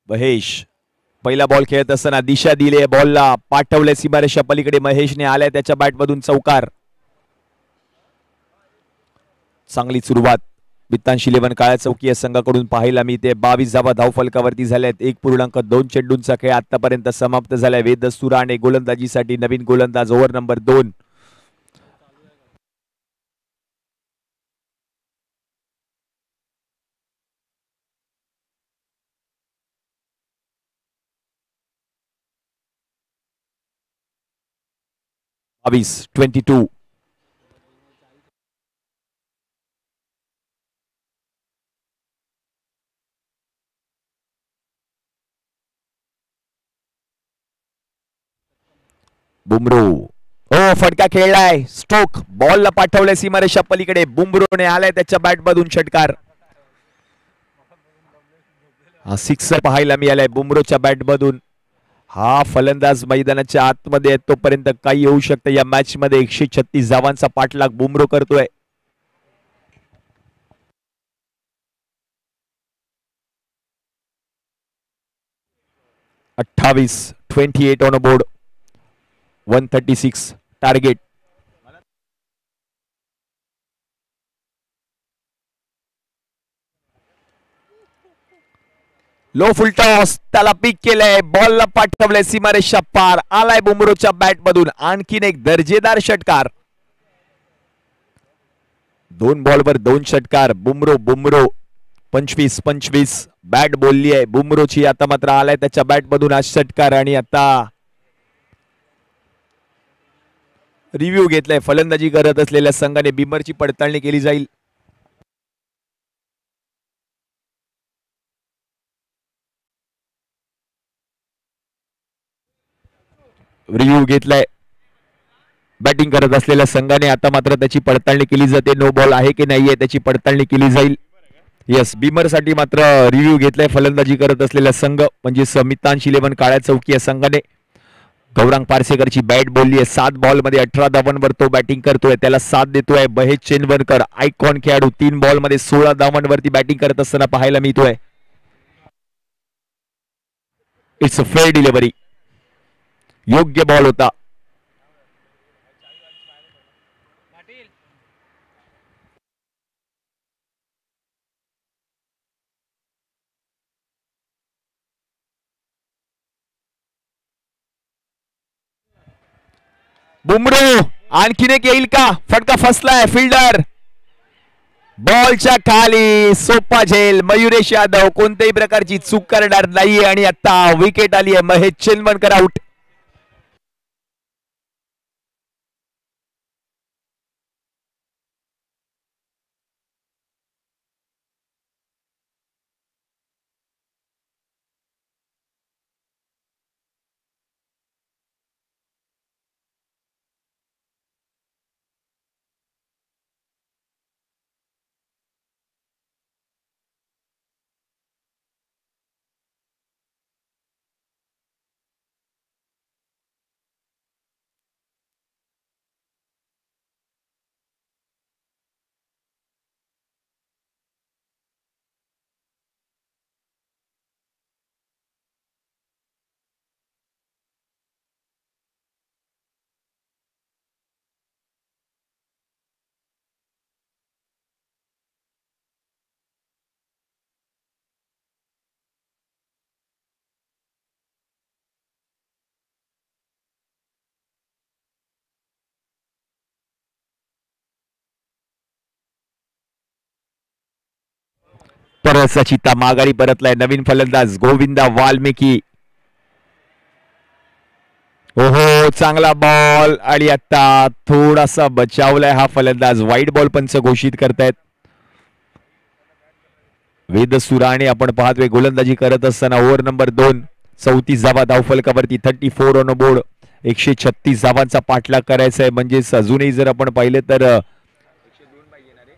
महेश पहिला बॉल खेळत असताना दिशा दिली बॉलला, पाठवले सीमारेषा पलीकडे, महेशने आलाय त्याच्या बॅटमधून चौकार. चांगली सुरुवात बित्तांशी 11 काळ्या चौकी या संघाकडून पाहायला मिळते. 22 धावा धावफलकावरती झाल्यात. 1.2 चेंडूंचा खेळ आतापर्यंत समाप्त झालाय. वेद सुराणे गोलंदाजीसाठी नवीन गोलंदाज, ओव्हर नंबर 2. बावीस 22. बुमरो हो फटका खेळलाय. स्ट्रोक बॉलला पाठवलंय सीमारेषा पलीकडे. बुमरोने आलाय त्याच्या बॅटमधून षटकार. हा सिक्सर पाहायला मिळालाय बुमरोच्या बॅटमधून. हा फलंदाज मैदानाच्या आतमध्ये आहे तोपर्यंत काही होऊ शकतं या मॅच मध्ये. 136 धावांचा पाठलाग बुमरो करतोय. अठ्ठावीस 28 on board. 136 target. Low full toss, त्याला पिक केलंय, बॉलला पाठवलंय सीमारेषा पार. आलाय बुमरोच्या बॅट मधून आणखीन एक दर्जेदार षटकार. 2 बॉलवर 2 षटकार. बुमरो 25 बॅट बोलली आहे बुमरोची. आता मात्र आलाय त्याच्या बॅट मधून आज षटकार. आणि आता रिव्ह्यू घेतलाय. फलंदाजी करत असलेल्या संघाने बिमरची पडताळणी केली जाईल. रिव्ह्यू घेतलाय बॅटिंग करत असलेल्या संघाने. आता मात्र त्याची पडताळणी केली जाते. नो बॉल आहे की नाहीये त्याची पडताळणी केली जाईल. यस, बिमर साठी मात्र रिव्ह्यू घेतलाय फलंदाजी करत असलेला संघ म्हणजे मित्तांशी 11 काळ्या चौकी या संघाने. गौरांग पारसेकरची बॅट बोलली आहे. 7 बॉल मध्ये 18 धावांवर तो बॅटिंग करतोय. त्याला साथ देतोय महेश चेनवरकर, आयकॉन खेळाडू. 3 बॉल मध्ये 16 धावांवरती बॅटिंग करत असताना पाहायला मिळतोय. It's a fair delivery. योग्य बॉल होता. बुमरो आणखीन एक येईल का? फटका फसलाय. फिल्डर बॉलच्या खाली. सोपा झेल. मयुरेश यादव कोणत्याही प्रकारची चूक करणार नाहीये. आणि आता विकेट आली आहे. महेश चेनवरकर आउट. परत चित्ता माघारी परतलाय. नवीन फलंदाज गोविंदा वाल्मिकी. ओहो चांगला बॉल. आणि आता थोडासा बचावलाय हा फलंदाज. वाईट बॉल पंच घोषित करतायत. वेद सुराणे आपण पाहतोय गोलंदाजी करत असताना. Over number 2. 34 धावा धावफलकावरती. 34 ऑन बोर्ड. 136 धावांचा पाठलाग करायचा आहे. म्हणजेच अजूनही जर आपण पाहिलं तर 102 पाहिजे ना रे.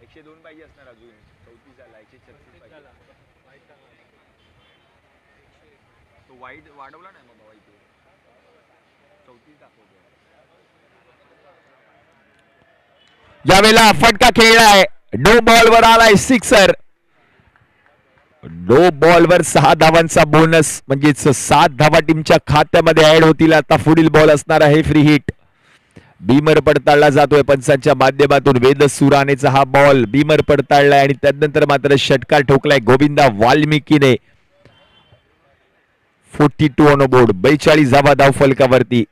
102 पाहिजे असणार अजून. 34 झाला. 136 पाहिजे. तो वाईट वाढवला नाही मग वाईट 34 दाखवतो. यावेळेला फटका खेळलाय. नो बॉल वर आलाय सिक्सर. नो बॉलवर 6 धावांचा बोनस म्हणजेच 7 धावा टीमच्या खात्यामध्ये ऍड होतील. आता पुढील बॉल असणार आहे फ्री हिट. बीमर पडताळला जातोय पंचांच्या माध्यमातून. वेद सुरानेचा हा बॉल बीमर पडताळलाय आणि त्यानंतर मात्र षटकार ठोकलाय गोविंदा वाल्मिकीने. 42 ऑन बोर्ड, 42 धावा धाव फलकावरती.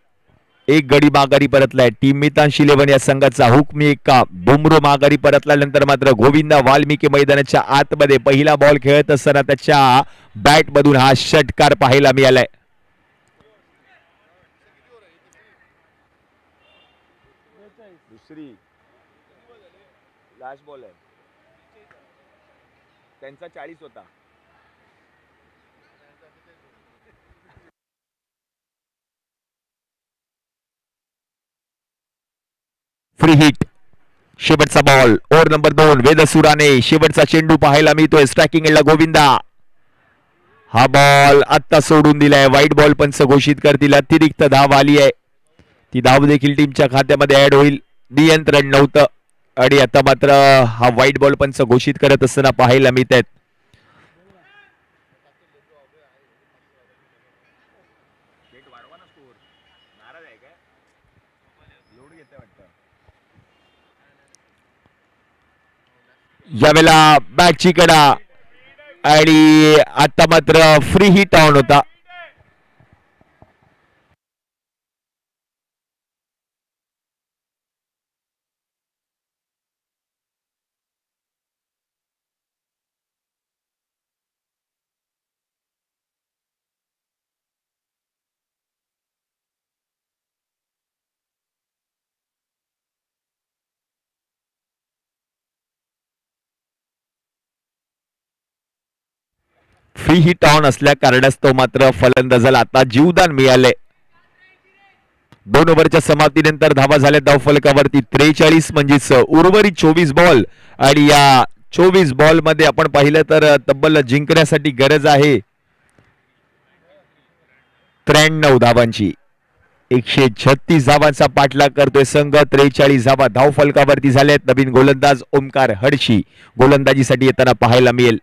एक गडी माघारी परतलाय. टीम मितांश 11 या संघाचा हुकमी एक्का. बुमरो माघारी परतल्यानंतर मात्र गोविंदा वाल्मिकी मैदानाच्या आतमध्ये पहिला बॉल खेळत असताना त्याच्या बॅट मधून हा षटकार पाहायला मिळालाय. दुसरी लास्ट बॉल आहे त्यांचा 40 होता. Free hit. शेवटचा बॉल ओव्हर नंबर 2 वेदसुराने. शेवटचा चेंडू पाहायला मिळतोय स्ट्रायकिंग एंडला गोविंदा. हा बॉल आता सोडून दिलाय. व्हाईट बॉल पंच घोषित करतील. अतिरिक्त धाव आली आहे. ती धाव देखील टीमच्या खात्यामध्ये ऍड होईल. नियंत्रण नव्हतं आणि आता मात्र हा व्हाईट बॉल पंच घोषित करत असताना पाहायला मिळत आहेत. यावेळेला बॅटची कडा आणि आता मात्र फ्री हिट ऑन होता. फ्री हिट ऑन असल्या कारणास्तव मात्र फलंदाजाला आता जीवदान मिळाले. 2 ओव्हरच्या समाप्तीनंतर धावा झाल्या धाव फलकावरती 43 म्हणजेच उर्वरित 24 बॉल आणि या 24 बॉल मध्ये आपण पाहिलं तर तब्बल जिंकण्यासाठी गरज आहे 93 धावांची. 136 धावांचा पाठलाग करतोय संघ. 43 धावा धाव फलकावरती झाल्यात. नवीन गोलंदाज ओमकार हडशी गोलंदाजीसाठी येताना पाहायला मिळेल.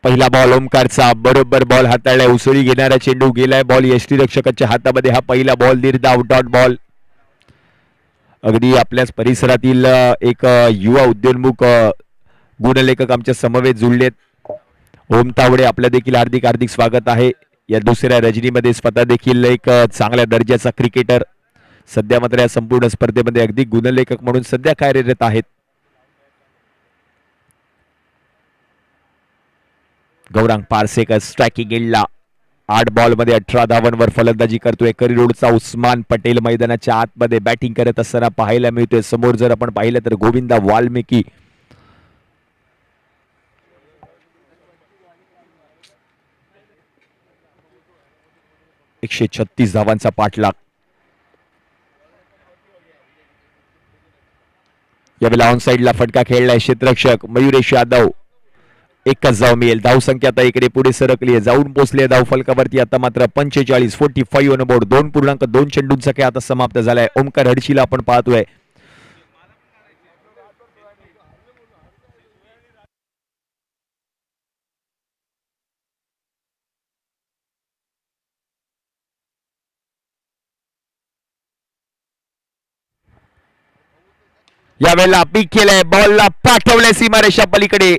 पहिला बॉल ओमकारचा बरोबर बॉल हाताळलाय. उसळी घेणारा चेंडू गेलाय. बॉल यष्टीरक्षकाच्या हातामध्ये. हा पहिला बॉल दीर्घ आउट आउट बॉल. अगदी आपल्याच परिसरातील एक युवा उद्योन्मुख गुणलेखक आमच्या समवेत जुळलेत. ओम तावडे आपल्या देखील हार्दिक हार्दिक स्वागत आहे. या दुसऱ्या रजनीमध्ये स्वतः देखील एक चांगल्या दर्जाचा क्रिकेटर. सध्या मात्र या संपूर्ण स्पर्धेमध्ये अगदी गुणलेखक म्हणून सध्या कार्यरत आहेत. गौरांग पारसेकर स्ट्रायकिंग एंडला. 8 बॉल मध्ये 18 धावांवर फलंदाजी करतोय. करी रोडचा उस्मान पटेल मैदानाच्या आतमध्ये बॅटिंग करत असताना पाहायला मिळतोय. समोर जर आपण पाहिलं तर गोविंदा वाल्मिकी. .136 धावांचा पाठलाग. यावेळेला ऑन साइडला फटका खेळलाय क्षेत्ररक्षक मयुरेश यादव. एकच धाव मिळेल. धाव संख्या आता इकडे पुढे सरकली आहे. जाऊन पोहोचली धाव फलकावरती. आता मात्र 45 ऑन बोर्ड. 2.2 चेंडूंचा खेळ आता समाप्त झालाय. ओमकार हडशीला आपण पाहतोय. यावेळेला पीक केलंय. बॉलला पाठवलंय सीमारेषा पलीकडे.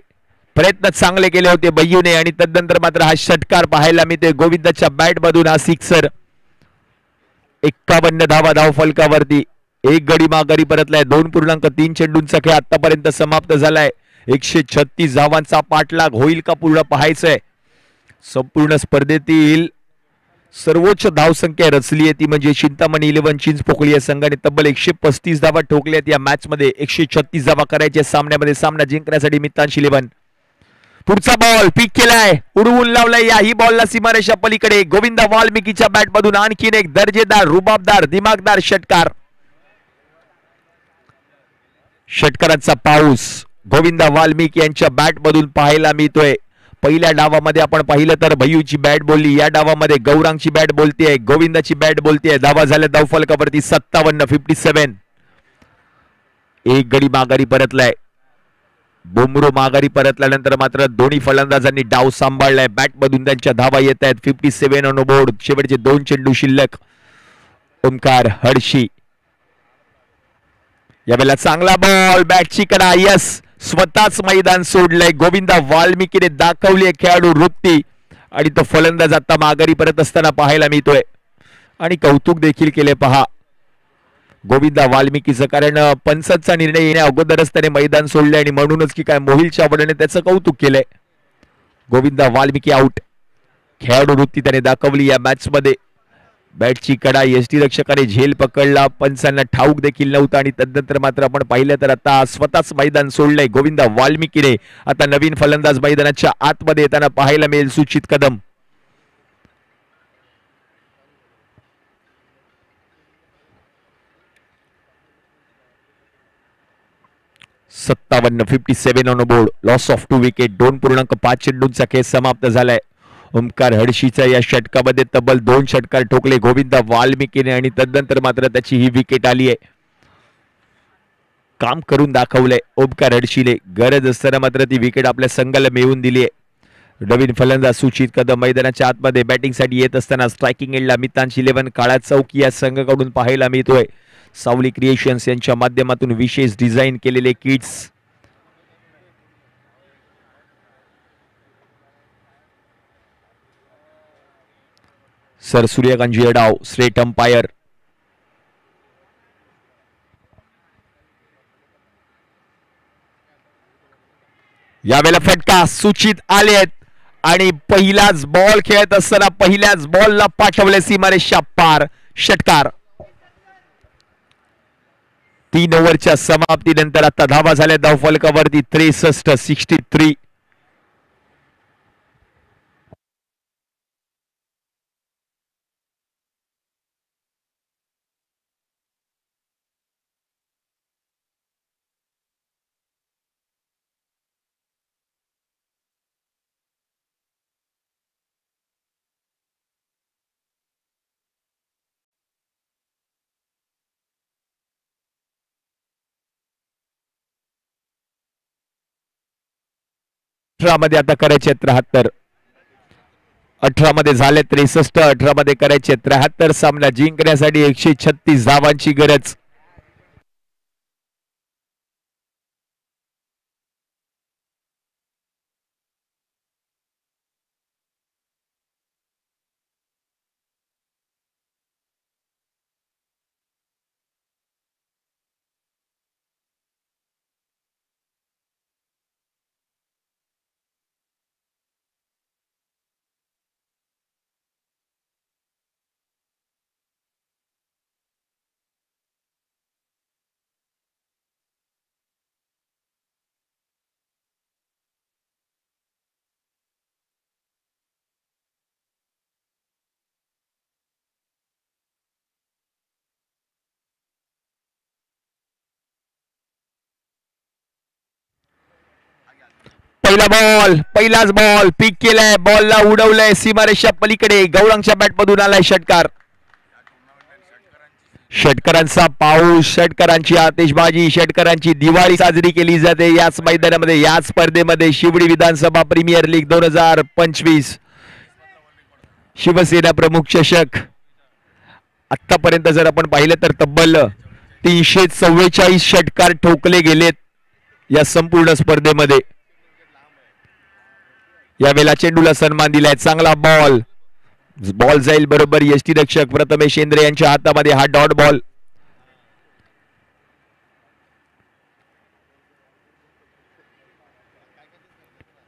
प्रयत्न चांगले केले होते बय्यूने आणि तदनंतर मात्र हा षटकार पाहायला मिळते गोविंदाच्या बॅट मधून. हा सिक्सर. 51 धावा धाव फलकावरती. एक गडी माघारी परतलाय. 2.3 चेंडूंचा खेळ आतापर्यंत समाप्त झालाय. 136 धावांचा पाठलाग होईल का पूर्ण पाहायचंय. संपूर्ण स्पर्धेतील सर्वोच्च धावसंख्या रचली आहे ती म्हणजे चिंतामणी 11 चिंचपोकळी या संघाने तब्बल 135 धावा ठोकल्यात या मॅच मध्ये. 136 धावा करायच्या सामन्यामध्ये. सामना जिंकण्यासाठी मित्रांशी 11. पुढचा बॉल पिक केलाय, उडवून लावलाय याही बॉलला सीमारेषा पलीकडे. गोविंदा वाल्मिकीच्या बॅट मधून आणखीन एक दर्जेदार, रुबाबदार, दिमागदार षटकार. षटकारांचा पाऊस गोविंदा वाल्मिकी यांच्या बॅट मधून पाहायला मिळतोय. पहिल्या डावामध्ये आपण पाहिलं तर भैयूची बॅट बोलली, या डावामध्ये गौरांगची बॅट बोलतेय, गोविंदाची बॅट बोलतेय. धावा झाल्या धावफलकावरती 57. एक गडी माघारी परतलाय. बुमरो माघारी परतल्यानंतर मात्र दोन्ही फलंदाजांनी डाव सांभाळलाय. बॅट मधून त्यांच्या धावा येत आहेत. 57 ऑन बोर्ड. शेवटचे 2 चेंडू शिल्लक. ओमकार हर्षी यावेळेला चांगला बॉल, बॅटची कडा. यस, स्वतःच मैदान सोडलंय. गोविंदा वाल्मिकीने दाखवली खेळाडू वृत्ती आणि तो फलंदाज आता माघारी परत असताना पाहायला मिळतोय आणि कौतुक देखील केले. पहा गोविंदा वाल्मिकीचं, कारण पंचांचा निर्णय येण्या अगोदरच त्याने मैदान सोडले आणि म्हणूनच की काय मोहिल चावडेने त्याचं कौतुक केलंय. गोविंदा वाल्मिकी आउट. खेळाडू वृत्ती त्याने दाखवली या मॅच मध्ये. बॅटची कडा, यष्टीरक्षकाने झेल पकडला, पंचांना ठाऊक देखील नव्हता आणि तदनंतर मात्र आपण पाहिलं तर आता स्वतःच मैदान सोडलंय गोविंदा वाल्मिकीने. आता नवीन फलंदाज मैदानाच्या आतमध्ये येताना पाहायला मिळेल सुचित Kadam. 57 on board. Loss of 2 wicket. 2.5 चेंडूंचा खेळ समाप्त झालाय. ओमकार हर्षीच्या या षटकामध्ये तब्बल 2 षटकार ठोकले गोविंदा वाल्मिकीने आणि तदनंतर मात्र त्याची ही विकेट आली आहे. काम करून दाखवलंय ओमकार हर्षीने. गरज असताना मात्र ती विकेट आपल्या संघाला मिळवून दिली आहे. नवीन फलंदाज सुचित कदम मैदानाच्या आतमध्ये बॅटिंगसाठी येत असताना स्ट्रायकिंग एंडला मित्रांशी 11 काळा चौकी या संघाकडून पाहायला मिळतोय. सावली क्रिएशन्स यांच्या माध्यमातून विशेष डिझाईन केलेले किट्स. सर सूर्यकांत डाव स्ट्रेट अंपायर. यावेळेला फटका सूचित आले आहेत आणि पहिलाच बॉल खेळत असताना पहिल्याच बॉलला पाठवले सीमारेषा पार. षटकार. 3 ओव्हरच्या समाप्तीनंतर आता धावा झाल्या धावफलकावरती 63. मध्ये आता करायचे 73. 18 मध्ये झाले 63. 18 मध्ये करायचे 73. सामना जिंकण्यासाठी 136 धावांची गरज. पहिला बॉल, पहिलाच बॉल पिक केलाय. बॉलला उडवलंय सीमारेषा पलीकडे. गौरांगच्या बॅट मधून आलाय षटकार. षटकारांचा पाऊस, षटकारांची आतिषबाजी, षटकारांची दिवाळी साजरी केली जाते याच मैदानामध्ये, याच स्पर्धेमध्ये. शिवडी विधानसभा प्रीमियर लीग 2025 शिवसेना प्रमुख चषक. आतापर्यंत जर आपण पाहिलं तर तब्बल 344 षटकार ठोकले गेलेत या संपूर्ण स्पर्धेमध्ये. यावेळेला चेंडूला सन्मान दिलाय. चांगला बॉल. बॉल जाईल बरोबर यष्टीरक्षक प्रथमेश शेंद्रे यांच्या हातामध्ये. हा डॉट बॉल.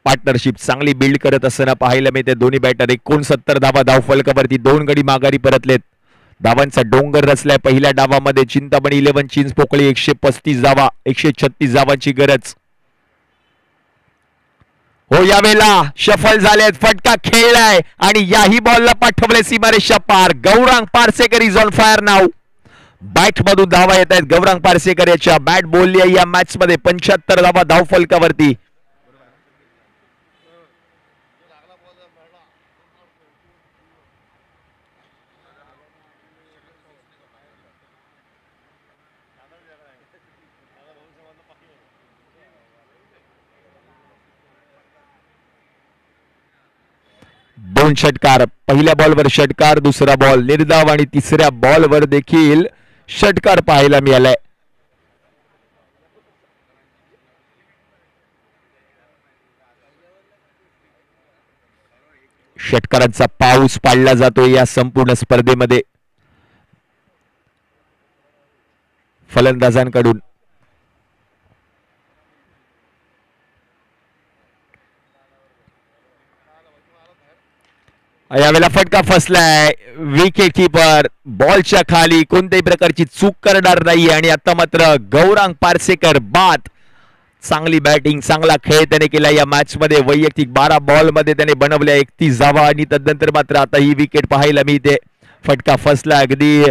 पार्टनरशिप चांगली बिल्ड करत असताना पाहायला मिळते. दोन्ही बॅटर 69 धावा धावफलकावरती 2 गडी माघारी परतलेत. धावांचा डोंगर रचलाय पहिल्या डावामध्ये. चिंतामणी 11 चिंचपोकळी 135 धावा, 136 धावांची गरज. हो, यावेळेला शफल झालेत, फटका खेळलाय आणि याही बॉलला पाठवले सीमारेषा पार. Gaurang Parsekar is on fire now. Bat मधून धावा येत आहेत गौरांग पारसेकर याच्या. बॅट बोलली आहे या मॅच मध्ये. 75 धावा धावफलकावरती. दोन षटकार. पहिल्या बॉलवर षटकार, दुसरा बॉल निर्धाव आणि तिसऱ्या बॉलवर देखील षटकार पाहायला मिळालाय. षटकारांचा पाऊस पाडला जातो या संपूर्ण स्पर्धेमध्ये फलंदाजांकडून. यावेळेला फटका फसलाय. विकेट किपर बॉलच्या खाली कोणत्याही प्रकारची चूक करणार नाही आणि आता मात्र गौरांग पारसेकर बाद. चांगली बॅटिंग, चांगला खेळ त्याने केला या मॅच मध्ये. वैयक्तिक 12 बॉल मध्ये त्याने बनवल्या 31 धावा आणि तदनंतर मात्र आता ही विकेट पाहायला मिळते. फटका फसला. अगदी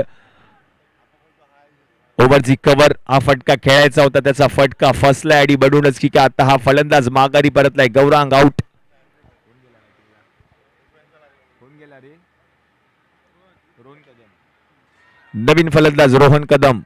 ओव्हरची कव्हर हा फटका खेळायचा होता, त्याचा फटका फसलाय आणि बनूनच की आता हा फलंदाज माघारी परतलाय. गौरांग आउट. नवीन फलंदाज रोहन कदम.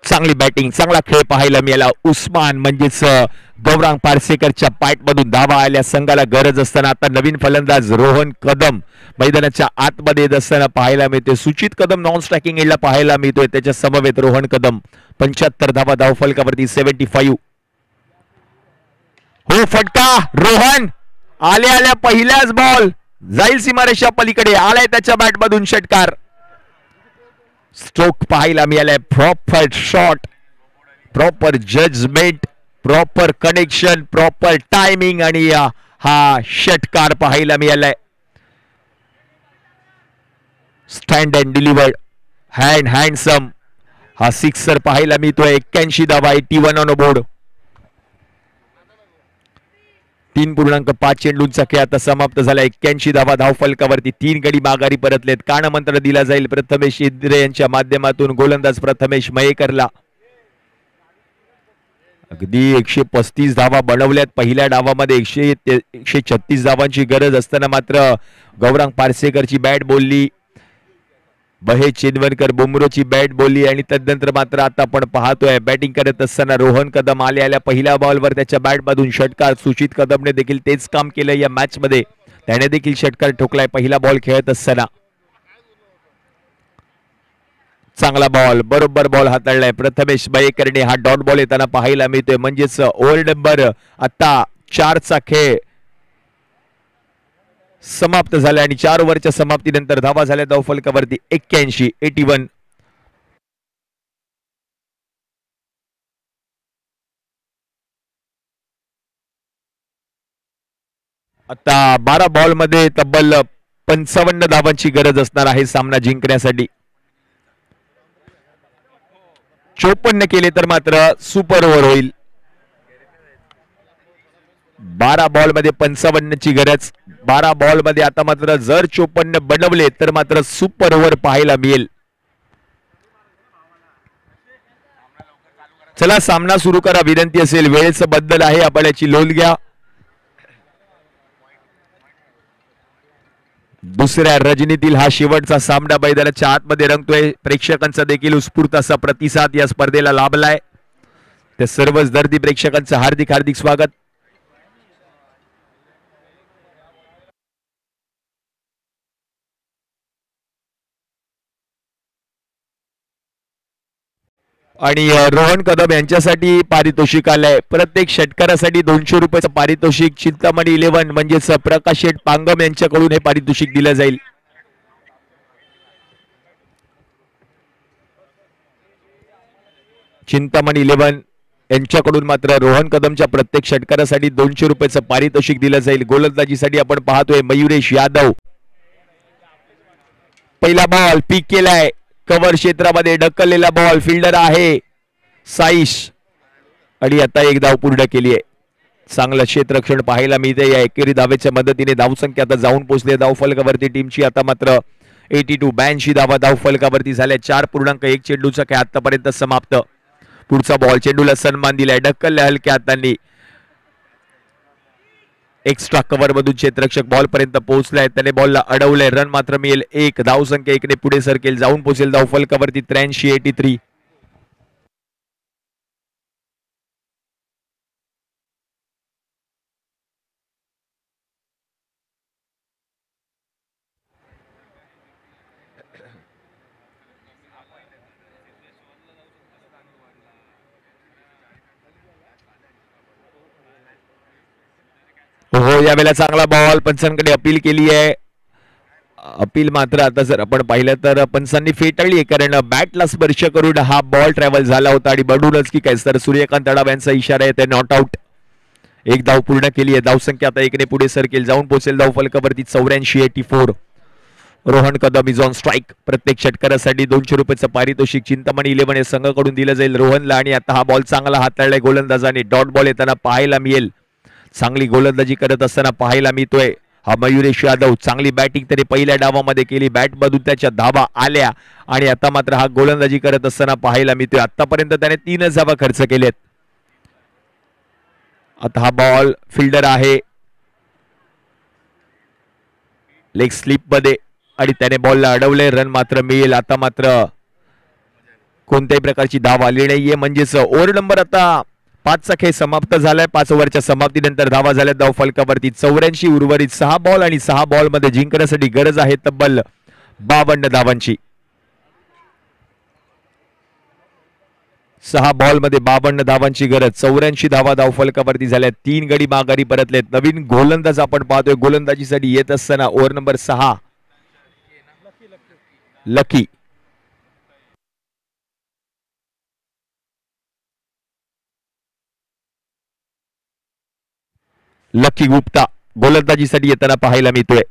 चांगली बॅटिंग, चांगला खेळ पाहायला मिळाला. उस्मान म्हणजेच गौरांग पारसेकरच्या पाठमधून धावा आल्या. संघाला गरज असताना आता नवीन फलंदाज रोहन कदम मैदानाच्या आतमध्ये येत असताना पाहायला मिळते. सुचित कदम नॉन स्ट्रायकिंग एंडला पाहायला मिळतोय. त्याच्या समवेत रोहन कदम. 75 धावा धावफलकावरती 75. हो, फटका. रोहन आल्या पहिल्याच बॉल जाईल सीमारेषा पलीकडे. आलाय त्याच्या बॅटमधून षटकार. स्ट्रोक पाहायला मिळालाय. Proper shot, proper judgement, proper connection, proper timing आणि हा षटकार पाहायला मिळालाय. स्टँड अँड डिलिव्हर्ड, हँडसम हा सिक्सर पाहायला मिळतोय. 81 धावा, 81 ऑन बोर्ड. 3.5 चेंडूंचा खेळ आता समाप्त झाला. 81 धावा धावफलकावरती. 3 गडी माघारी परतलेत. कानमंत्र दिला जाईल प्रथमेश इद्रे यांच्या माध्यमातून गोलंदाज प्रथमेश मयेकरला. अगदी 135 धावा बनवल्यात पहिल्या डावामध्ये. 136 धावांची गरज असताना मात्र गौरांग पारसेकरची बॅट बोलली. बहे चेनवनकर बुमरोची बॅट बोलली आणि तदनंतर मात्र आता आपण पाहतोय बॅटिंग करत असताना रोहन कदम आल्या पहिल्या बॉलवर त्याच्या बॅटमधून षटकार. सुचित कदमने देखील तेच काम केलं या मॅच मध्ये. त्याने देखील षटकार ठोकलाय पहिला बॉल खेळत असताना. चांगला बॉल, बरोबर बॉल हाताळलाय प्रथमेश मयेकरने. हा डॉट बॉल येताना पाहायला मिळतोय. म्हणजेच ओव्हर नंबर आता 4चा खेळ समाप्त झाला आणि 4 ओव्हरच्या समाप्तीनंतर धावा झाल्या धावफलकावरती 81. आता 12 बॉल मध्ये तब्बल 55 धावांची गरज असणार आहे सामना जिंकण्यासाठी. 54 केले तर मात्र सुपर ओव्हर होईल. 12 बॉल मध्ये 55ची गरज. 12 बॉल मध्ये आता मात्र जर 54 बनवले तर मात्र सुपर ओव्हर पाहायला मिळेल. चला सामना सुरू करा. विनंती असेल, वेळेचं बद्दल आहे, आपण याची नोंद घ्या. दुसऱ्या रजनीतील हा शेवटचा सामना मैदानाच्या आतमध्ये रंगतोय. प्रेक्षकांचा देखील उत्स्फूर्त असा प्रतिसाद या स्पर्धेला लाभलाय. त्या सर्वच दर्दी प्रेक्षकांचं हार्दिक स्वागत. आणि रोहन कदम यांच्यासाठी पारितोषिक आलंय. प्रत्येक षटकारासाठी 200 रुपयाचं पारितोषिक चिंतामणी 11 म्हणजेच प्रकाश शेठ पांगम यांच्याकडून हे पारितोषिक दिलं जाईल. चिंतामणी 11 यांच्याकडून मात्र रोहन कदमच्या प्रत्येक षटकारासाठी 200 रुपयाचं पारितोषिक दिलं जाईल. गोलंदाजीसाठी आपण पाहतोय मयुरेश यादव. पहिला बॉल पीक केलाय, कव्हर क्षेत्रामध्ये ढकललेला बॉल, फिल्डर आहे साईश आणि आता एक धाव पूर्ण केली आहे. चांगलं क्षेत्ररक्षण पाहायला मिळते. या एकेरी धावेच्या मदतीने धावसंख्या आता जाऊन पोहोचली धावफलकावरती टीमची. आता मात्र 82 धावा धावफलकावरती झाल्या. 4.1 चेंडूचा खेळ आतापर्यंत समाप्त. पुढचा बॉल, चेंडूला सन्मान दिलाय, ढकलल्या हलक्या हातांनी, एक्स्ट्रा कव्हर मधून क्षेत्ररक्षक बॉल पर्यंत पोहोचलाय. त्याने बॉलला अडवलंय. रन मात्र मिळेल 1. धावसंख्या 1 ने पुढे सरकेल, जाऊन पोहोचेल धावफलकावरती 83. हो, यावेळेला चांगला बॉल, पंचांकडे अपील केली आहे. अपील मात्र आता जर आपण पाहिलं तर पंचांनी फेटाळली आहे, कारण बॅटला स्पर्श करून हा बॉल ट्रॅव्हल झाला होता आणि बडूनच की काय तर सूर्यकांत तडाव यांचा इशारा आहे, ते नॉट आउट. एक धाव पूर्ण केली आहे. धावसंख्या आता 1 ने पुढे सरकेल, जाऊन पोहोचेल धावफलकावरती 84. Rohan Kadam is on strike. प्रत्येक षटकारासाठी 200 रुपयाचं पारितोषिक चिंतामणी 11 या संघाकडून दिलं जाईल रोहनला. आणि आता हा बॉल चांगला हाताळलाय गोलंदाजाने. डॉट बॉल येताना पाहायला मिळेल. चांगली गोलंदाजी करत असताना पाहायला मिळतोय हा मयुरेश यादव. चांगली बॅटिंग त्याने पहिल्या डावामध्ये केली, बॅट मधून त्याच्या धावा आल्या आणि आता मात्र हा गोलंदाजी करत असताना पाहायला मिळतोय. आतापर्यंत त्याने 3 धावा खर्च केलेत. आता हा बॉल, फिल्डर आहे लेग स्लिप मध्ये आणि त्याने बॉलला अडवले. रन मात्र मिळेल. आता मात्र कोणत्याही प्रकारची धाव आली नाहीये, म्हणजेच ओव्हर नंबर आता 5चा खेळ समाप्त झालाय. 5 ओव्हरच्या समाप्तीनंतर धावा झाल्या धावफलकावरती 84. उर्वरित 6 बॉल आणि 6 बॉल मध्ये जिंकण्यासाठी गरज आहे तब्बल 52 धावांची. 6 बॉल मध्ये 52 धावांची गरज. 84 धावा धावफलकावरती झाल्या. 3 गडी माघारी परतलेत. नवीन गोलंदाज आपण पाहतोय गोलंदाजीसाठी येत असताना ओव्हर नंबर 6 लकी. लकी गुप्ता गोलंदाजीसाठी येताना पाहायला मिळतोय.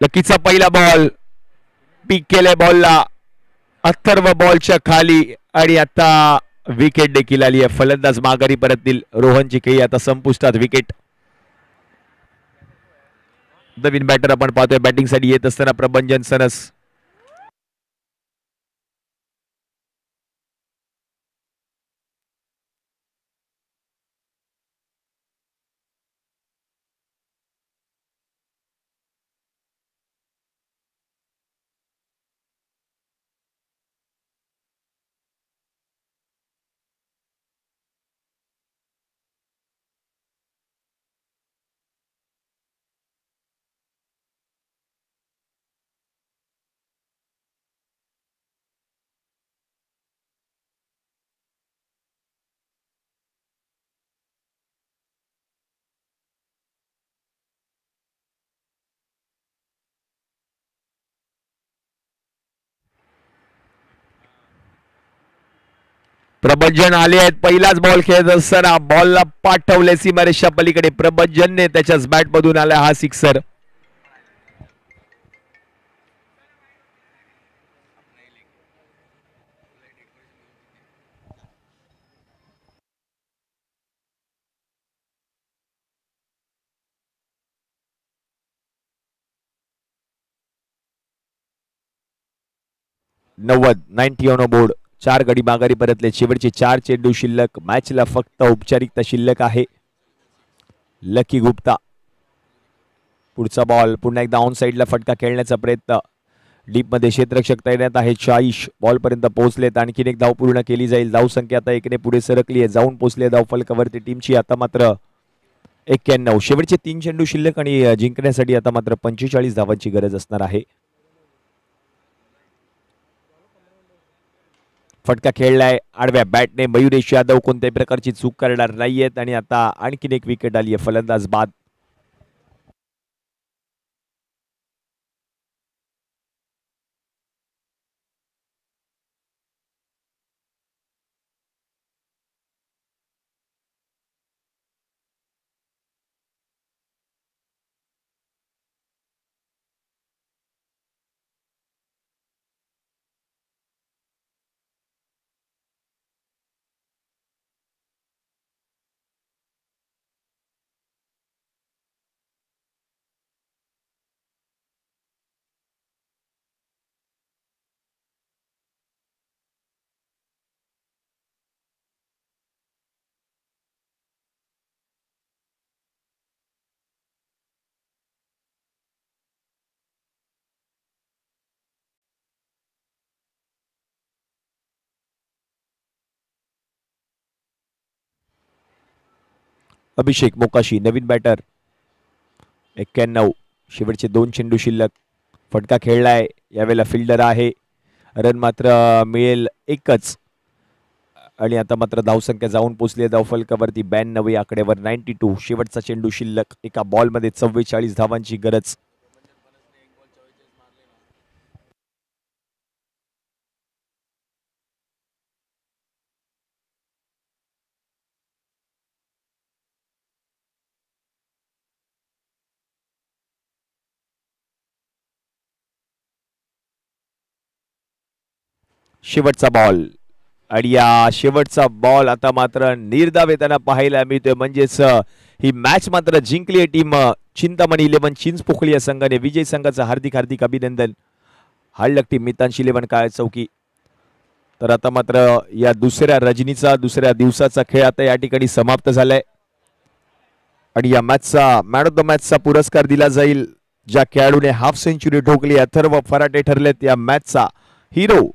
लकीचा पहिला बॉल, पीक केलाय बॉलला, अथर्व बॉलच्या खाली आणि आता विकेट देखील आली आहे. फलंदाज माघारी परततील. रोहनची खेळी आता संपुष्टात. विकेट. नवीन बॅटर आपण पाहतोय बॅटिंग साठी येत असताना प्रभंजन सनस. प्रभंजन आले आहेत. पहिलाच बॉल खेळत असताना बॉलला पाठवले सीमारेषा पलीकडे. प्रभंजनने त्याच्याच बॅट मधून आला हा सिक्सर. नव्वद 90 ऑन बोर्ड. 4 गडी माघारी परतले. शेवटचे 4 चेंडू शिल्लक. मॅचला फक्त औपचारिकता शिल्लक आहे. लकी गुप्ता. पुढचा बॉल पुन्हा एकदा ऑन साइडला फटका खेळण्याचा प्रयत्न. डीप मध्ये क्षेत्ररक्षक तैनात आहे. 40 बॉल पर्यंत पोहोचलेत. आणखीन एक धाव पूर्ण केली जाईल. धाव संख्या आता 1 ने पुढे सरकली आहे. जाऊन पोहोचले धाव फलकावरती टीमची. आता मात्र 91. शेवटचे 3 चेंडू शिल्लक आणि जिंकण्यासाठी आता मात्र 45 धावांची गरज असणार आहे. फटका खेळलाय आडव्या बॅटने. मयुरेश यादव कोणत्याही प्रकारची चूक करणार नाहीयेत आणि आता आणखीन एक विकेट आली आहे. फलंदाज बाद. अभिषेक मोकाशी नवीन बॅटर. 91. शेवटचे 2 चेंडू शिल्लक. फटका खेळलाय. यावेळेला फिल्डर आहे. रन मात्र मिळेल एकच आणि आता मात्र धावसंख्या जाऊन पोहोचली धाव फलकावरती 92 आकड्यावर. 92. शेवटचा चेंडू शिल्लक. एका बॉलमध्ये 44 धावांची गरज. शेवटचा बॉल आणि या शेवटचा बॉल आता मात्र निर्धाव येताना पाहायला मिळतोय. म्हणजेच ही मॅच मात्र जिंकली आहे टीम चिंतामणी 11 चिंचपोकळी या संघाने. विजय संघाचं हार्दिक हार्दिक अभिनंदन. हळलक टीम मितांशी 11 काळ चौकी. तर आता मात्र या दुसऱ्या रजनीचा दुसऱ्या दिवसाचा खेळ आता या ठिकाणी समाप्त झालाय आणि या मॅचचा मॅन ऑफ द मॅचचा पुरस्कार दिला जाईल ज्या खेळाडूने हाफ सेंचुरी ठोकली. अथर्व फराटे ठरलेत या मॅचचा हिरो.